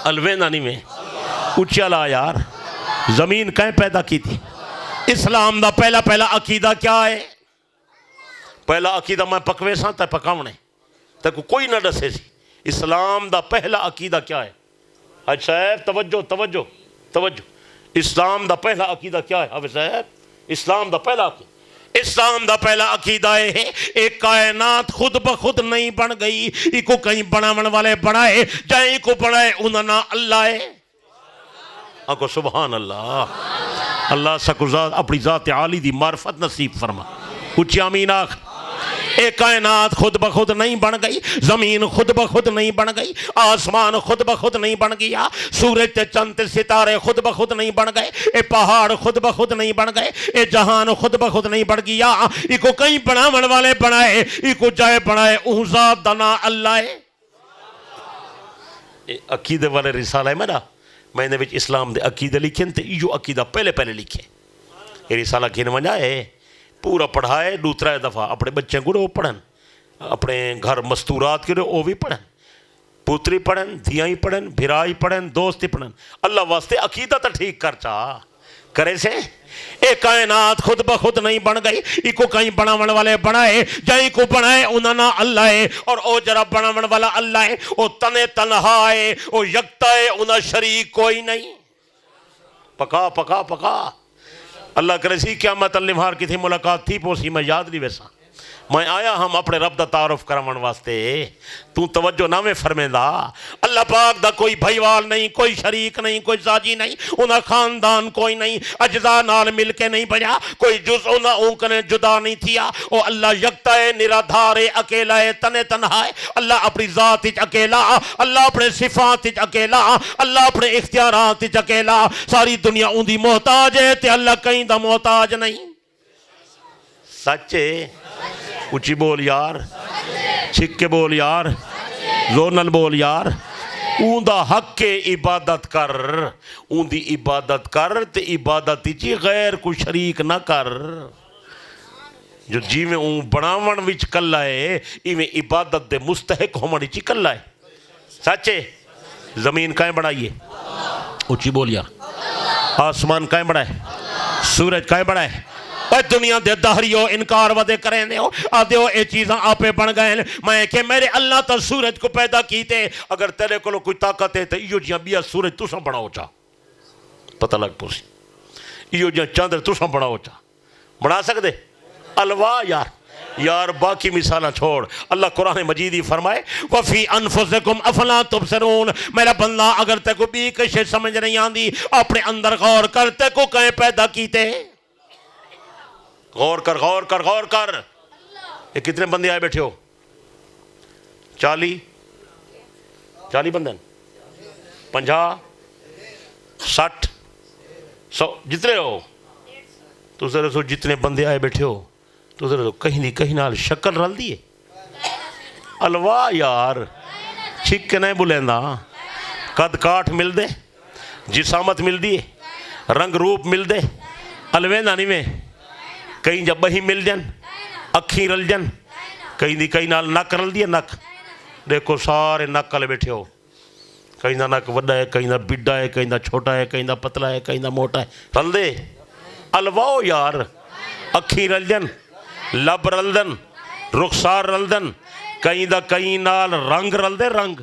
الوینانی میں اچھا لا یار زمین کہیں پیدا کی تھی اسلام دا پہلا عقیدہ کیا ہے پہلا عقیدہ میں پکوے ساں تے پکاونے تے کوئی نہ دسے سی اسلام دا پہلا عقیدہ کیا ہے حج صاحب توجہ اسلام دا پہلا عقیدہ کیا ہے حافظ صاحب اسلام دا پہلا عقیدہ ہے ایک کائنات خود بخود نہیں بن گئی ایکو کہیں بناون والے بنائے جائیں ایکو بنائے انہاں نا اللہ ہے آکو سبحان اللہ اللہ سکو ذات اپنی ذات عالی دی معرفت نصیب فرما اچھی آمین آخ ایک کائنات خود بخود نہیں بن گئی زمین خود بخود نہیں بن گئی آسمان خود بخود نہیں بن گیا سورج تے چند تے ستارے خود بخود نہیں بن گئے اے پہاڑ خود بخود نہیں بن گئے اے جہان خود بخود نہیں بن گیا ایکو کہیں بناون والے بنائے ایکو جائے بنائے اون ذات دنا اللہ ہے عقیدے والے رسالہ ہے میرا میں نے اسلام دے عقیدے لکھیں تے یہ عقیدہ پہلے لکھے یہ رسالہ کھین منجا ہے پورا پڑھائے دوسرا دفعہ اپنے بچے کو وہ پڑھن اپنے گھر مستورات کے وہ بھی پڑھن پوتری پڑھن دھیاں پڑھن بھرائی پڑھن دوست پڑھن اللہ واسطے عقیدہ تو ٹھیک کر چاہ کرے سے ایک کائنات خود بخود نہیں بن گئی ایکو کہیں بناون والے بنائے جائیں کو بنائے انہاں نا اللہ ہے اور او جرا بناون والا اللہ ہے او تنے تنہا ہے او یکتا ہے انہاں شریک کوئی نہیں پکا اللہ کرے سی قیامت النہار کی تھی ملاقات تھی پوسی میں یاد نہیں ویسا میں آیا ہم اپنے رب دا تعارف کرمان واسطے تو توجہ نہ میں فرمیندہ اللہ پاک دا کوئی بھائیوال نہیں کوئی شریک نہیں کوئی زاجی نہیں انہا خاندان کوئی نہیں اجزاء نال مل کے نہیں بجا کوئی جز انہا اونکنے جدا نہیں تھیا او اللہ یکتا ہے نرادھار ہے اکیلا ہے تنے تنہا ہے اللہ اپنی ذات اچ اکیلا اللہ اپنے صفات اچ اکیلا اللہ اپنے اختیارات اچ اکیلا ساری دنیا اون دی محتاج ہے تے اللہ کہیں دا محتاج نہیں سچے اچھی بول یار چھک کے بول یار زور نال بول یار اون دا حق کے عبادت کر اون دی عبادت کر تے عبادت چی غیر کو شریک نہ کر جو جی میں اون بناون وچ کلا ہے ایویں عبادت دے مستحق ہومن چی کلا ہے سچے زمین کائیں بڑھائیے اچھی بول یار آسمان کائیں بڑھائے سورج کائیں بڑھائے اے دنیا دے دہریو انکار ودے کریں دے ہو آدھے ہو اے چیزاں آپے بن گئے میں کہ میرے اللہ تا سورج کو پیدا کیتے اگر تیرے کو کوئی طاقت ہے تو ایو جیاں بیا سورج تو ساں بڑھاؤ چاہ پتہ لگ پوسی ایو جیاں چاندر تو ساں بڑھاؤ چاہ بڑھا سکتے الواہ یار باقی مثالہ چھوڑ اللہ قرآن مجیدی فرمائے وَفِي أَنفُسِكُمْ أَفَلَا تُبْصِرُونَ میرا بندہ اگر تے کو بھی کشے سمجھ نہیں آندی اپنے اندر غور کر تے کو کہیں پیدا کیتے غور کر یہ کتنے بندے آئے بیٹھے ہو 40 بندے 50 60 100 جتنے ہو تو ذرا سو جتنے بندے آئے بیٹھے ہو تو ذرا کہیں نال شکل رل دیئے الواہ یار چھک کے نہیں بلیندہ قد کاٹ مل دے جسامت مل دیئے رنگ روپ مل دے الویندہ نہیں میں کہیں جب بہی مل جن اکھیں رل جن کہیں نال نک رل دیئے نک دیکھو سارے نک کلے بیٹھے ہو کہیں دا نک وڈا ہے کہیں دا بڑا ہے کہیں دا چھوٹا ہے کہیں دا پتلا ہے کہیں دا موٹا ہے رل دے الواؤ یار اکھیں رل جن لب رل دن رخسار رل دن کہیں دا کہیں نال رنگ رل دے رنگ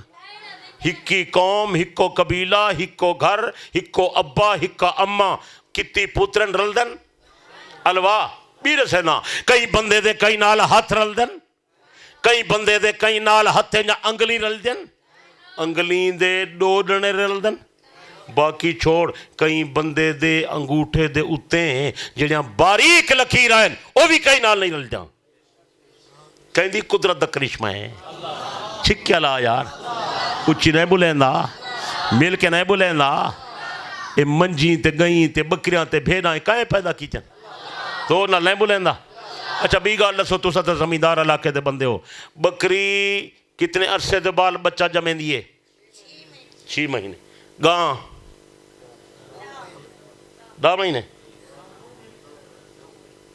ہکی قوم ہکو قبیلہ ہکو گھر ہکو ابا ہکا اماں کتی پوترن رل دن الواہ بیرے سے نا کئی بندے دے کئی نال ہاتھ رل دن کئی بندے دے کئی نال ہاتھے جا انگلی رل دن انگلین دے ڈوڈنے رل دن باقی چھوڑ کئی بندے دے انگوٹھے دے اتے ہیں جہاں باریک لکیر آئیں وہ بھی کئی نال نہیں رل جاں کہیں دی قدرت دا کرشمہ ہے چھک کیا لا یار اچھی نہیں بولیندہ مل کے نہیں بولیندہ اے منجیں تے گئیں تے بکریاں تے بھیڑاں کہیں پیدا کی چن تو نہ نہیں بولیندہ اچھا بھی گا اللہ سو تو ساتھ زمیندار علاقے دے بندے ہو بکری کتنے عرصے دے بال بچہ جمیں دیئے 6 مہینے گاں 10 مہینے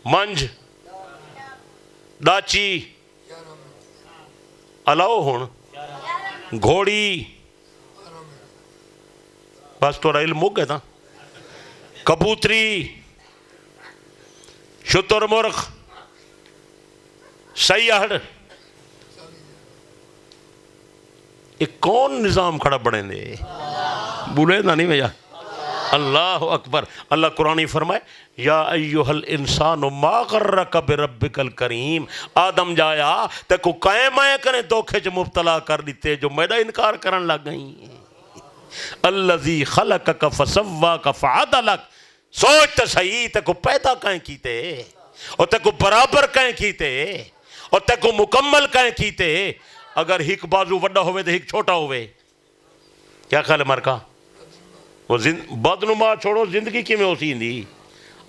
منج ڈاچی الاؤ ہون گھوڑی بس تو علم مک گئے تھا. کبوتری، شتر مرغ، سیاڑ، یہ کون نظام کھڑا بڑھیں دے بولے نہ نہیں بھیا. اللہ اکبر. اللہ قرآن فرمائے یا ایوہ الانسان ما غرک بربک الکریم. آدم جایا تے کو قائم آئے کریں دھوکے چ مبتلا کر دیتے جو میرا انکار کرن لگ گئیں. الذی خلقک فسواک فعدلک. سوچ تے صحیح تے کو پیدا کہیں کیتے اور تے کو برابر کہیں کیتے اور تے کو مکمل کہیں کیتے. اگر ہک بازو وڈا ہوئے تو ہک چھوٹا ہوئے کیا خیال ہے مرکا؟ وہ بدنما چھوڑو زندگی کی میں ہو سی دی.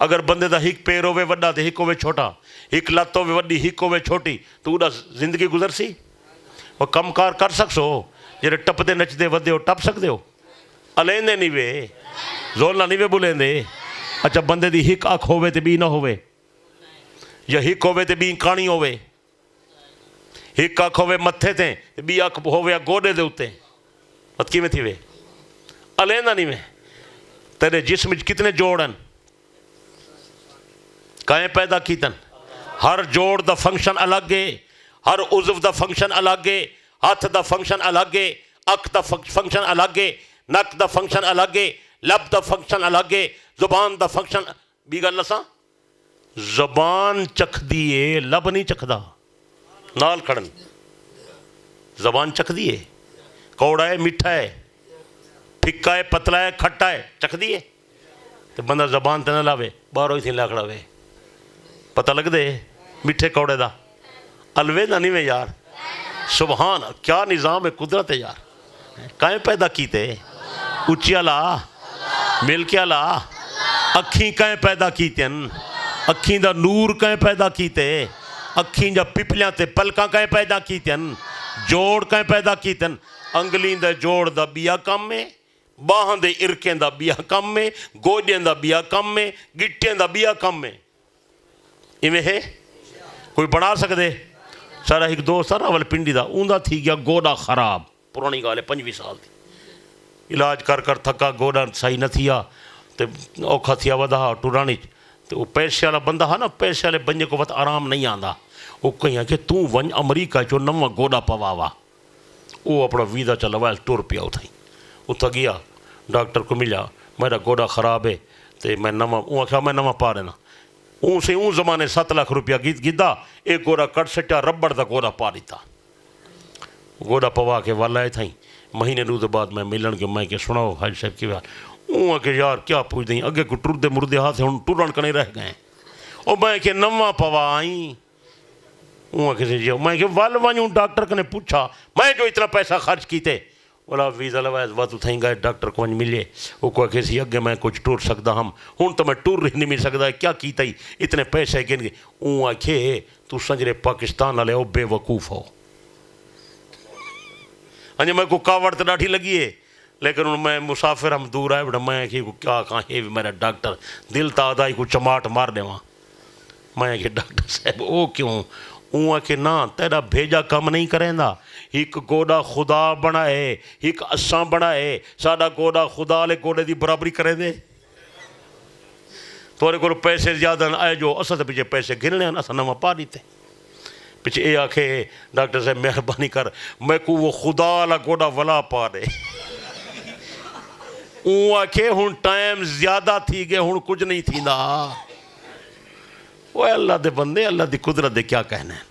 اگر بندے دا ہک پیر ہوئے وڈا تو ہک ہوئے چھوٹا، ہک لت ہوئے وڈی ہک ہوئے چھوٹی تو اُڑا زندگی گزر سی. وہ کم کار کر سکسو جڑے ٹپ دے نچ دے ودے ہو ٹپ سکتے ہو. الین دے نہیں وے زولنا نہیں وے بولیں دے. اچھا بندے دی ہک اکھ ہوئے تے بی نہ ہوئے، یا ہک ہوئے تے بی کانی ہوئے، ہک اکھ ہوئے متھے تے بی اکھ ہوئے گوڑے دے ہوتے مت کی میں تھی وے. علیندہ نہیں میں تیرے جسم کتنے جوڑن کہیں پیدا کیتن. ہر جوڑ دا فنکشن الگ ہے، ہر عضو دا فنکشن الگ ہے. ہاتھ دا فنکشن الگ ہے، اکھ دا فنکشن الگ ہے، نک دا فنکشن الگ ہے، لب دا فنکشن الگ ہے، زبان دا فنکشن. بھی گل لساں زبان چکھ دیئے لب نہیں چکھ دا. نال کھڑن زبان چکھ دیئے کوڑا ہے میٹھا ہے پھکا ہے پتلا ہے کھٹا ہے چکھ دیئے تو بندہ زبان تے نہ لاوے باہروں ہی تھی لاکڑا وے پتہ لگ دے میٹھے کوڑے دا. الوے نہ نہیں میں یار. سبحان کیا نظام ہے قدرت ہے یار. کہیں پیدا کیتے اچھی اللہ مل کے اللہ. اکھیں کہیں پیدا کیتن، اکھیں دا نور کہیں پیدا کیتے، اکھیں جا پپلیاں تے پلکاں کہیں پیدا کیتن، جوڑ کہیں پیدا کیتن. انگلین دا جوڑ دا بیا کم میں، باہاں دے ارکیں دا بیا کم میں، گوڈیں دا بیا کم میں، گٹیں دا بیا کم میں. ایویں ہے کوئی بنا سکدے. سارا ایک دوست راول پنڈی دا اوندا تھی گیا گوڑا خراب، پرانی گال ہے 25 سال دی. علاج کر کر تھکا گوڑا صحیح نہ تھیا تے اوکھا تھیا ودا ٹورانی تے وہ پیسے والا بندہ ہا نا پیسے والے بندے کو وقت آرام نہیں آندا. وہ کہیں کہ تو ون امریکہ چو نواں گوڑا پواوا. وہ اپنا ویزا چلوا ٹور پیا اتھائی. اتھا گیا ڈاکٹر کو ملا میرا گوڑا خراب ہے تے میں نواں اون آکھیا میں نواں پا دینا. اون سے اون زمانے 7 لاکھ روپیہ گدا ایک گوڑا کٹ سٹیا ربڑ دا گوڑا پا دیتا. گوڑا پوا کے والا ہے تھائیں مہینے دو بعد میں ملن کے میں کہ سناؤ حاج صاحب کی بات. اون کہ یار کیا پوچھ دیں اگے کو ٹردے مردے ہاتھ ہن ٹرن کنے رہ گئے. او میں کہ نواں پوا آئیں. اون کہ جی میں کہ ول ونجوں ڈاکٹر کنے پوچھا میں جو اتنا پیسہ خرچ کیتے بولا ویزا لوائز وقت اتھائیں گئے ڈاکٹر کو ملے. وہ کوئی کسی اگے میں کچھ ٹور سکتا ہم ہوں تو میں ٹور نہیں مل سکتا ہے کیا کیتا ہی اتنے پیسے گن گئے. اون آکھے تو سنجرے پاکستان والے او بے وقوف ہو. ہاں جی میں کو کاوڑ تو ڈاٹھی لگی ہے لیکن میں مسافر ہم دور آئے بڑا میں کہ کیا کہاں ہے میرا ڈاکٹر دل تا آدھائی کو چماٹ مار دے وہاں. میں کہ ڈاکٹر صاحب او کیوں. اون کہ نا تیرا بھیجا کم نہیں کریں دا. ایک گوڑا خدا بنائے ایک اساں بنائے ساڑا گوڑا خدا لے گوڑے دی برابری کریں دے. تو کو پیسے زیادہ آئے جو اساں سے پیچھے پیسے گرنے ہیں اساں نواں پا دیتے. پیچھے اے آکھے ڈاکٹر صاحب مہربانی کر میں کو وہ خدا لا گوڑا ولا پا دے. اون آکھے ہن ٹائم زیادہ تھی گئے ہن کچھ نہیں تھی نا. وہ اللہ دے بندے اللہ دی قدرت دے کیا کہنا ہے.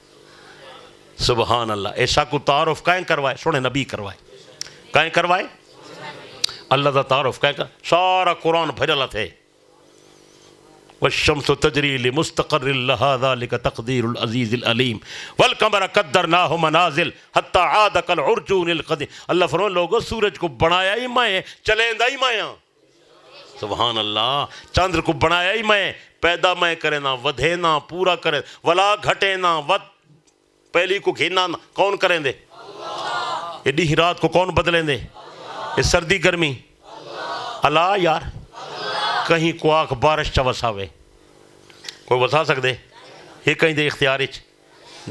سبحان اللہ. ایسا کو تعارف کہیں کروائے سونے نبی کروائے کہیں کروائے اللہ دا تعارف کہیں کر. سارا قرآن بھرلا تھے والشمس تجری لمستقر لها ذلك تقدیر العزیز العلیم والقمر قدرناہ منازل حتی عاد کالعرجون القدیم. اللہ فرمان لوگوں سورج کو بنایا ہی میں چلیندہ ہی میں. سبحان اللہ. چاندر کو بنایا ہی میں پیدا میں کرے نا ودھے نا پورا کرے ولا گھٹے نا ود پہلی کو گھینا نا کون کریں دے. یہ ڈی رات کو کون بدلیں دے. یہ سردی گرمی اللہ یار. کہیں کو آنکھ بارش چا وساوے کوئی وسا سکتے. یہ کہیں دے اختیاری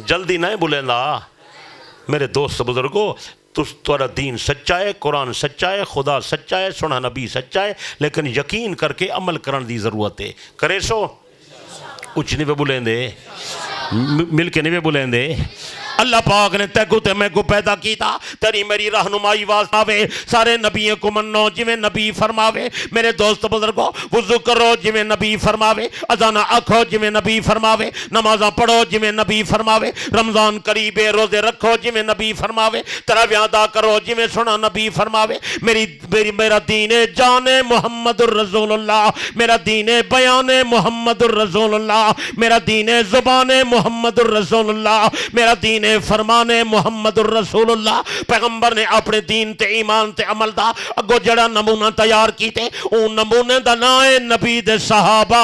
جلدی نہ بولیں دا. میرے دوست بزرگو تھوڑا دین سچا ہے، قرآن سچا ہے، خدا سچا ہے، سونا نبی سچا ہے، لیکن یقین کر کے عمل کرن دی ضرورت ہے۔ کرے سو اچھ نہیں پہ بولیں دے، مل کے نہیں پہ بولیں دے۔ اللہ پاک نے تیکو تے میں کو پیدا کیتا، تیری میری رہنمائی واسطے سارے نبیوں کو منو جویں نبی فرماوے۔ میرے دوست بزرگو، وضو کرو جویں نبی فرماوے، اذان آکھو جویں نبی فرماوے، نمازاں پڑھو جویں نبی فرماوے، رمضان قریبے روزے رکھو جویں نبی فرماوے، تراویح ادا کرو جویں سونا نبی فرماوے۔ میرا دین جان محمد الرسول اللہ، میرا دین بیان محمد الرسول اللہ، میرا دین زبان محمد الرسول اللہ، میرا دین فرمان محمد الرسول اللہ۔ پیغمبر نے اپنے دین تے ایمان تے عمل دا اگو جڑا نمونہ تیار کیتے، اون نمونے دا نام ہے نبی دے صحابہ۔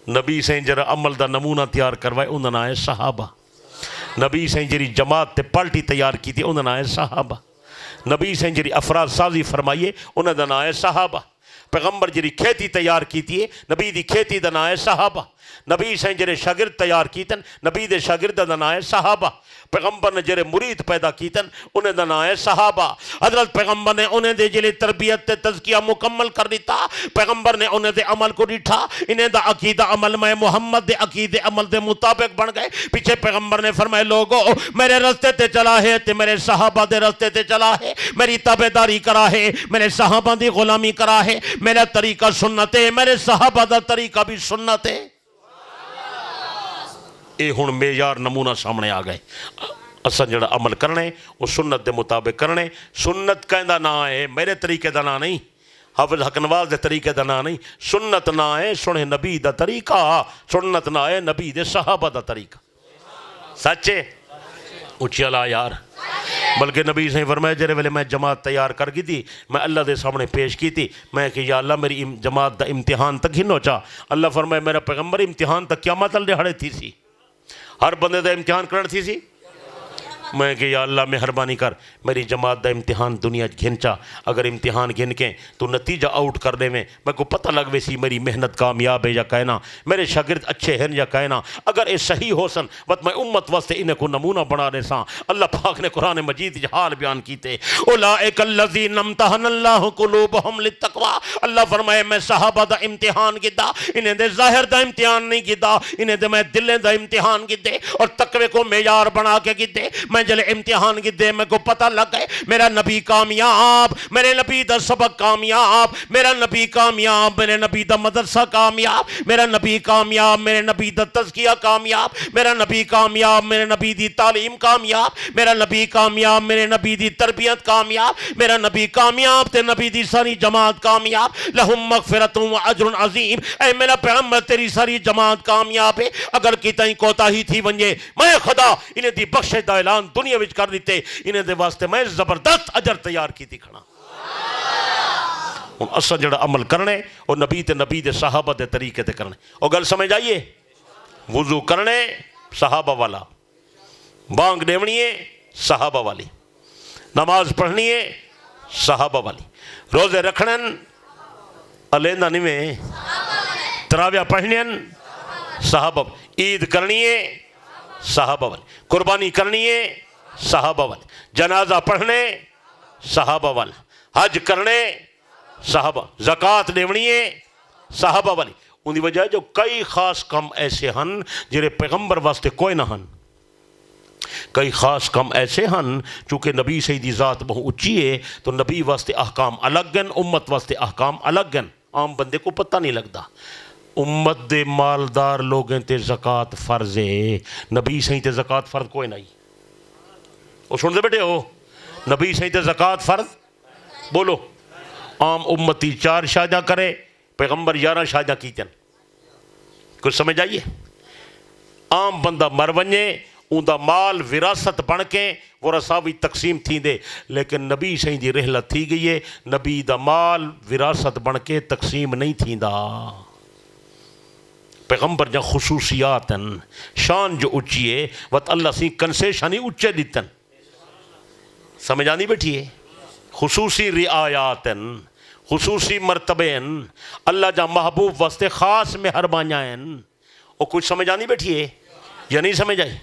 نبی سے جڑا عمل دا نمونہ تیار کروائے اون دا نام ہے صحابہ۔ نبی سے جڑی جماعت تے پارٹی تیار کی تھی اون دا نام ہے صحابہ۔ نبی سے جڑی افراد سازی فرمائیے اون دا نام ہے صحابہ۔ پیغمبر جڑی کھیتی تیار کیتی ہے نبی دی کھیتی دا نام ہے صحابہ۔ نبی سے جڑے شاگرد تیار کیتن نبی دے شاگرد دا نام ہے صحابہ۔ پیغمبر نے جڑے مرید پیدا کیتن انہیں دا نام ہے صحابہ۔ حضرت پیغمبر نے انہیں دے جڑے تربیت تے تزکیہ مکمل کر دیتا، پیغمبر نے انہیں دے عمل کو ڈٹھا، انہیں دا عقیدہ عمل میں محمد دے عقیدے عمل دے مطابق بن گئے۔ پیچھے پیغمبر نے فرمائے لوگو میرے رستے تے چلا ہے تے میرے صحابہ دے رستے تے چلا ہے، میری تابعداری کرا ہے، میرے صحابہ دی غلامی کرا ہے، میرا طریقہ سنت ہے، میرے صحابہ دا طریقہ بھی سنت ہے۔ اے ہن معیار نمونہ سامنے آ گئے۔ اساں جڑا عمل کرنے وہ سنت دے مطابق کرنے۔ سنت کہندا نہ ہے میرے طریقے دا نہ نہیں، حافظ حق نواز دے طریقے دا نہ نہیں، سنت نہ ہے سنے نبی دا طریقہ، سنت نہ ہے نبی دے صحابہ دا طریقہ۔ سچے اچھی اللہ یار۔ بلکہ نبی سے فرمایا جرے ویلے میں جماعت تیار کر گئی تھی، میں اللہ دے سامنے پیش کی تھی، میں کہ یا اللہ میری جماعت دا امتحان تک ہی نوچا۔ اللہ فرمایا میرا پیغمبر امتحان تک قیامت اللہ ہڑے تھی سی، ہر بندے دا امتحان کرن تھی سی۔ میں کہ یا اللہ مہربانی کر میری جماعت دا امتحان دنیا گھنچا، اگر امتحان گھن کے تو نتیجہ آؤٹ کر دے میں کو پتہ لگ وے سی میری محنت کامیاب ہے یا کہنا، میرے شاگرد اچھے ہیں یا کہنا، اگر اے صحیح ہو سن وقت میں امت واسطے انہیں کو نمونہ بنا دے ساں۔ اللہ پاک نے قرآن مجید حال بیان کیتے، اولئک الذین امتحن اللہ قلوبہم للتقوی۔ اللہ فرمائے میں صحابہ دا امتحان گدا، انہیں دے ظاہر دا امتحان نہیں گدا، انہیں دے میں دلیں دا امتحان گدے اور تقوی کو معیار بنا کے گدے۔ میں جلے امتحان کی دے میں کو پتہ لگ گئے میرا نبی کامیاب، میرے نبی دا سبق کامیاب، میرا نبی کامیاب، میرے نبی دا مدرسہ کامیاب، میرا نبی کامیاب، میرے نبی دا تزکیہ کامیاب، میرا نبی کامیاب، میرے نبی دی تعلیم کامیاب، میرا نبی کامیاب، میرے نبی دی تربیت کامیاب، میرا نبی کامیاب تے نبی دی ساری جماعت کامیاب۔ لہم مغفرت و اجر عظیم۔ اے میرا پیغمبر تیری ساری جماعت کامیاب ہے، اگر کتائی کوتاہی تھی ونجے میں خدا انہیں دی بخشش دا اعلان دنیا وچ کر دیتے، انہیں دے واسطے میں زبردست اجر تیار کی تھی کھڑا۔ اساں جڑا عمل کرنے اور نبی تے نبی دے صحابہ دے طریقے تے کرنے۔ اور گل سمجھ آئیے، وضو کرنے صحابہ والا، بانگ دیونی ہے صحابہ والی، نماز پڑھنی ہے صحابہ والی، روزے رکھنے علیندہ نویں، تراویح پڑھنی صحابہ، عید کرنی ہے صحابہ والی، قربانی کرنی ہے صحابہ والے، جنازہ پڑھنے صحابہ والے، حج کرنے صحابہ، زکوٰۃ دیونی ہے صحابہ والی۔ ان دی وجہ ہے جو کئی خاص کم ایسے ہن جڑے پیغمبر واسطے کوئی نہ ہن، کئی خاص کم ایسے ہن چونکہ نبی سیدی ذات بہت اچھی ہے تو نبی واسطے احکام الگ ہیں، امت واسطے احکام الگ ہیں، عام بندے کو پتہ نہیں لگتا۔ امت دے مالدار لوگیں تے زکوٰۃ فرض ہے، نبی سہی تے زکوٰۃ فرض کوئی نہیں۔ وہ سن دے بیٹے ہو، نبی سہی تے زکوٰۃ فرض بولو۔ عام امتی 4 شادیاں کرے، پیغمبر 11 شادیاں کیتن۔ کچھ سمجھ آئیے؟ عام بندہ مر ونجے اون دا مال وراثت بن کے ورثاوی تقسیم تھی دے، لیکن نبی سہی دی رحلت تھی گئی ہے، نبی دا مال وراثت بن کے تقسیم نہیں تھی دا۔ پیغمبر جا خصوصیات ہیں، شان جو اچھی ہے وقت اللہ سی کنسیشانی اچھے دیتن۔ سمجھ آنی بیٹھی ہے؟ خصوصی رعایات ہیں، خصوصی مرتبے ہیں، اللہ جا محبوب واسطے خاص مہربانیاں ہیں۔ اور کچھ سمجھ آنی بیٹھی ہے؟ یا نہیں سمجھ آئی؟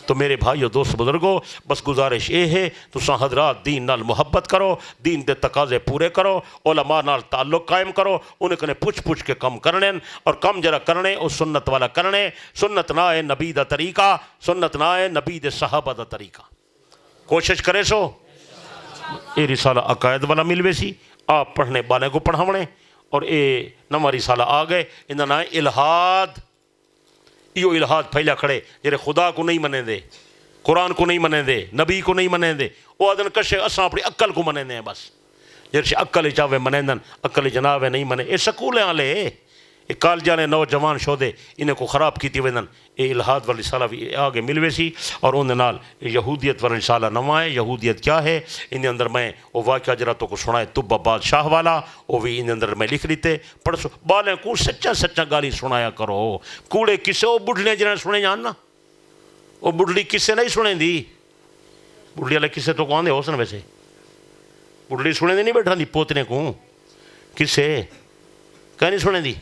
تو میرے بھائیو دوست بزرگو بس گزارش یہ ہے تساں حضرات دین نال محبت کرو، دین دے تقاضے پورے کرو، علماء نال تعلق قائم کرو، انہیں کنے پوچھ کے کم کرنے، اور کم جرا کرنے او سنت والا کرنے، سنت نہ ہے نبی دا طریقہ، سنت نہ ہے نبی دے صحابہ دا طریقہ۔ کوشش کرے سو یہ رسالہ عقائد والا ملوے سی، آپ پڑھنے بالے کو پڑھاونے، اور اے نواں رسالہ آ گئے اندھا نہ الہاد، یہ الہاد پھیلا کھڑے جڑے خدا کو نہیں منے دے، قرآن کو نہیں منے دے، نبی کو نہیں منے دے، وہ آدھن کشے اساں اپنی عقل کو منے دے ہیں بس، جرشے عقل چاہوے منے دن، عقل جناوے نہیں منے، اے سکولیں آلے اے کالجاں نے نوجوان شودے انہیں کو خراب کیتی ویندن، اے الہاد والی رسالہ بھی آگے ملوے سی، اور ان نال یہودیت والی رسالہ نواں ہے۔ یہودیت کیا ہے؟ ان اندر میں وہ واقعہ جرا تو کو سنائے تبا بادشاہ والا، وہ بھی ان اندر میں لکھ لیتے پڑھ سو، بالیں کو سچا سچا گالی سنایا کرو، کوڑے کسے وہ بڑھنے جنہیں سنے جاننا، وہ بڑھڑی کسے نہیں سنے دی، بڑھڑی والے کسے تو کون دے ہو سن، ویسے بڑھڑی سنے دی نہیں بیٹھا دی پوتنے کو، کسے کہیں نہیں سنے دی،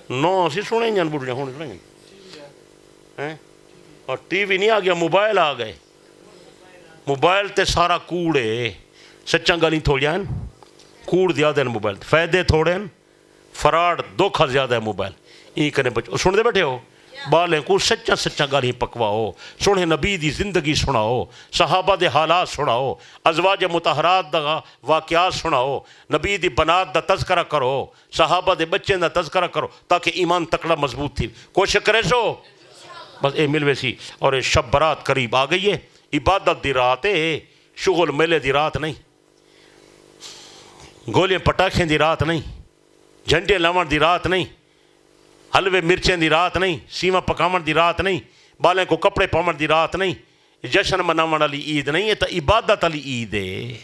نو سی سنے جان بڑھڑیاں ہونے سنے جان، اور ٹی وی نہیں آ گیا، موبائل آ گئے، موبائل تے سارا کوڑے، سچا گالی تھوڑیاں ہیں، کوڑ زیادہ ہیں موبائل، فائدے تھوڑے ہیں، فراڈ دھوکھا زیادہ ہے موبائل، این کنے بچو سن دے بیٹھے ہو، بالیں کو سچا سچا گالی پکواؤ، سنے نبی دی زندگی سناؤ، صحابہ دے حالات سناؤ، ازواج مطہرات دا واقعات سناؤ، نبی دی بنات دا تذکرہ کرو، صحابہ دے بچے دا تذکرہ کرو، تاکہ ایمان تکڑا مضبوط تھی۔ کوشش کرے سو بس اے ملوے سی، اور اے شب برات قریب آ گئی ہے، عبادت دی رات ہے، شغل میلے دی رات نہیں، گولیاں پٹاخیں دی رات نہیں، جھنڈے لاون دی رات نہیں، حلوے مرچیں دی رات نہیں، سیواں پکاون دی رات نہیں، بالیں کو کپڑے پاون دی رات نہیں، جشن مناون والی عید نہیں ہے، تو عبادت والی عید ہے،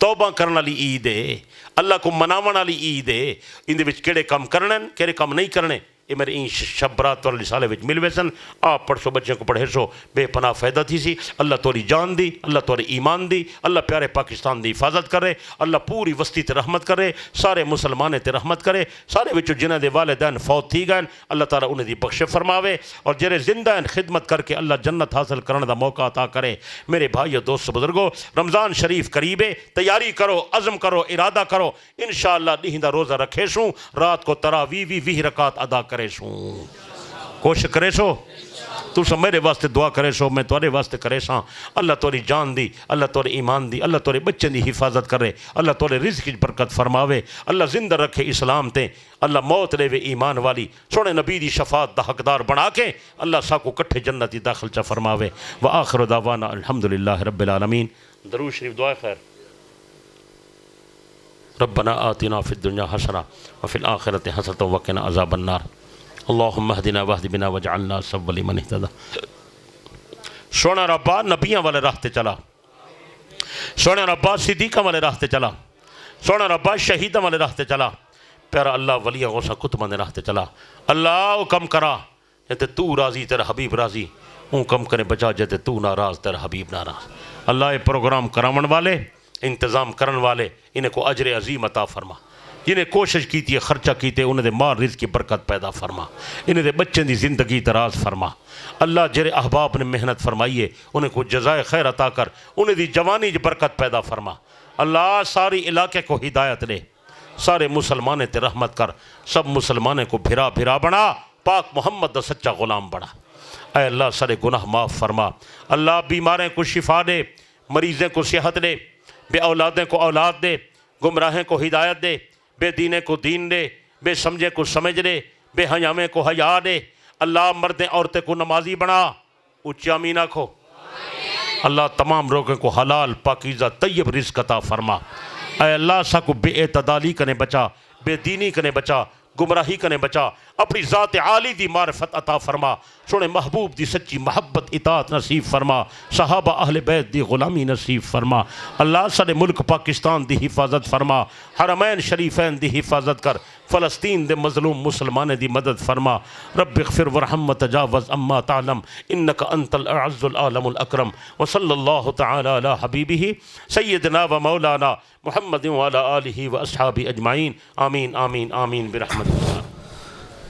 توبہ کرنے والی عید ہے، اللہ کو مناون والی عید ہے، ان دے وچ کیڑے کام کرنے کیڑے کام نہیں کرنے، یہ میرے این شب برات والی رسالے وچ ملوے سن، آپ پڑھ سو بچے کو پڑھے سو، بے پناہ فائدہ تھی سی، اللہ توری جان دی، اللہ توری ایمان دی، اللہ پیارے پاکستان دی حفاظت کرے، اللہ پوری وسطی تے رحمت کرے، سارے مسلمانے تے رحمت کرے، سارے وچوں جنہ دے والدین فوت تھی گئے اللہ تعالیٰ انہیں دی بخش فرماوے، اور جرے زندہ ہیں خدمت کر کے اللہ جنت حاصل کرنے دا موقع عطا کرے۔ میرے بھائیو دوست بزرگو رمضان شریف قریبے، تیاری کرو، عزم کرو، ارادہ کرو، انشاءاللہ نہیندہ روزہ رکھے سوں، رات کو تراویح 20 رکعت ادا کرے سوں، کوشش کرے سو، تو سب میرے واسطے دعا کرے سو، میں تورے واسطے کرے ساں، اللہ توری جان دی، اللہ توری ایمان دی، اللہ توری بچن دی حفاظت کرے، اللہ توری رزق کی برکت فرماوے، اللہ زندہ رکھے اسلام تے، اللہ موت لے وے ایمان والی، سونے نبی دی شفاعت دا حقدار بنا کے اللہ سا کو کٹھے جنتی داخل چا فرماوے۔ وآخر دعوانا الحمدللہ رب العالمین۔ درود شریف دعا خیر۔ ربنا آتنا فی الدنیا حسنہ وفی الآخرۃ حسنہ وقنا عذاب النار۔ اللہم اہدنا واہد بنا وجعلنا سبب لمن اہتدی۔ سونا ربا نبیاں والے راستے چلا، سونا ربا صدیقاں والے راستے چلا، سونا ربا شہیداں والے راستے چلا، پیارا اللہ ولی غوثہ کتباں دے راستے چلا۔ اللہ وہ کم کرا جتے تو راضی تیرا حبیب راضی، اون کم کرے بچا جتے تو ناراض تیرا حبیب ناراض۔ اللہ یہ پروگرام کراون والے، انتظام کرن والے، انہیں کو اجر عظیم عطا فرما، جنہیں کوشش کیتی ہے خرچہ کیتے انہیں دے مال رزق کی برکت پیدا فرما، انہیں دے بچیں دی زندگی دراز فرما۔ اللہ جرے احباب نے محنت فرمائی ہے انہیں کو جزائے خیر عطا کر، انہیں دی جوانی برکت پیدا فرما۔ اللہ ساری علاقے کو ہدایت دے، سارے مسلمانے تے رحمت کر، سب مسلمانے کو بھرا بھرا بنا، پاک محمد دا سچا غلام بنا۔ اے اللہ سارے گناہ معاف فرما، اللہ بیماریں کو شفا دے، مریضیں کو صحت دے، بے اولادیں کو اولاد دے، گمراہیں کو ہدایت دے، بے دینے کو دین دے، بے سمجھے کو سمجھ دے، بے حیامیں کو حیا دے۔ اللہ مردیں عورتیں کو نمازی بنا، اونچی آمین آکھو۔ اللہ تمام لوگوں کو حلال پاکیزہ طیب رزق عطا فرما۔ اے اللہ سا کو بے اعتدالی کنے بچا، بے دینی کنے بچا، گمراہی کنے بچا، اپنی ذات عالی دی معرفت عطا فرما، سونے محبوب دی سچی محبت اطاعت نصیب فرما، صحابہ اہل بیت دی غلامی نصیب فرما۔ اللہ سارے ملک پاکستان دی حفاظت فرما، حرمین شریفین دی حفاظت کر، فلسطین دے مظلوم مسلمان دی مدد فرما۔ رب اغفر ورحم وتجاوز اما تعلم انک انت الاعز العالم الاکرم۔ وصلی اللہ تعالی علی حبیبہ سیدنا و مولانا محمد وعلی آلہ و اصحابہ اجمعین، آمین آمین آمین برحمتک۔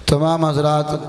تمام حضرات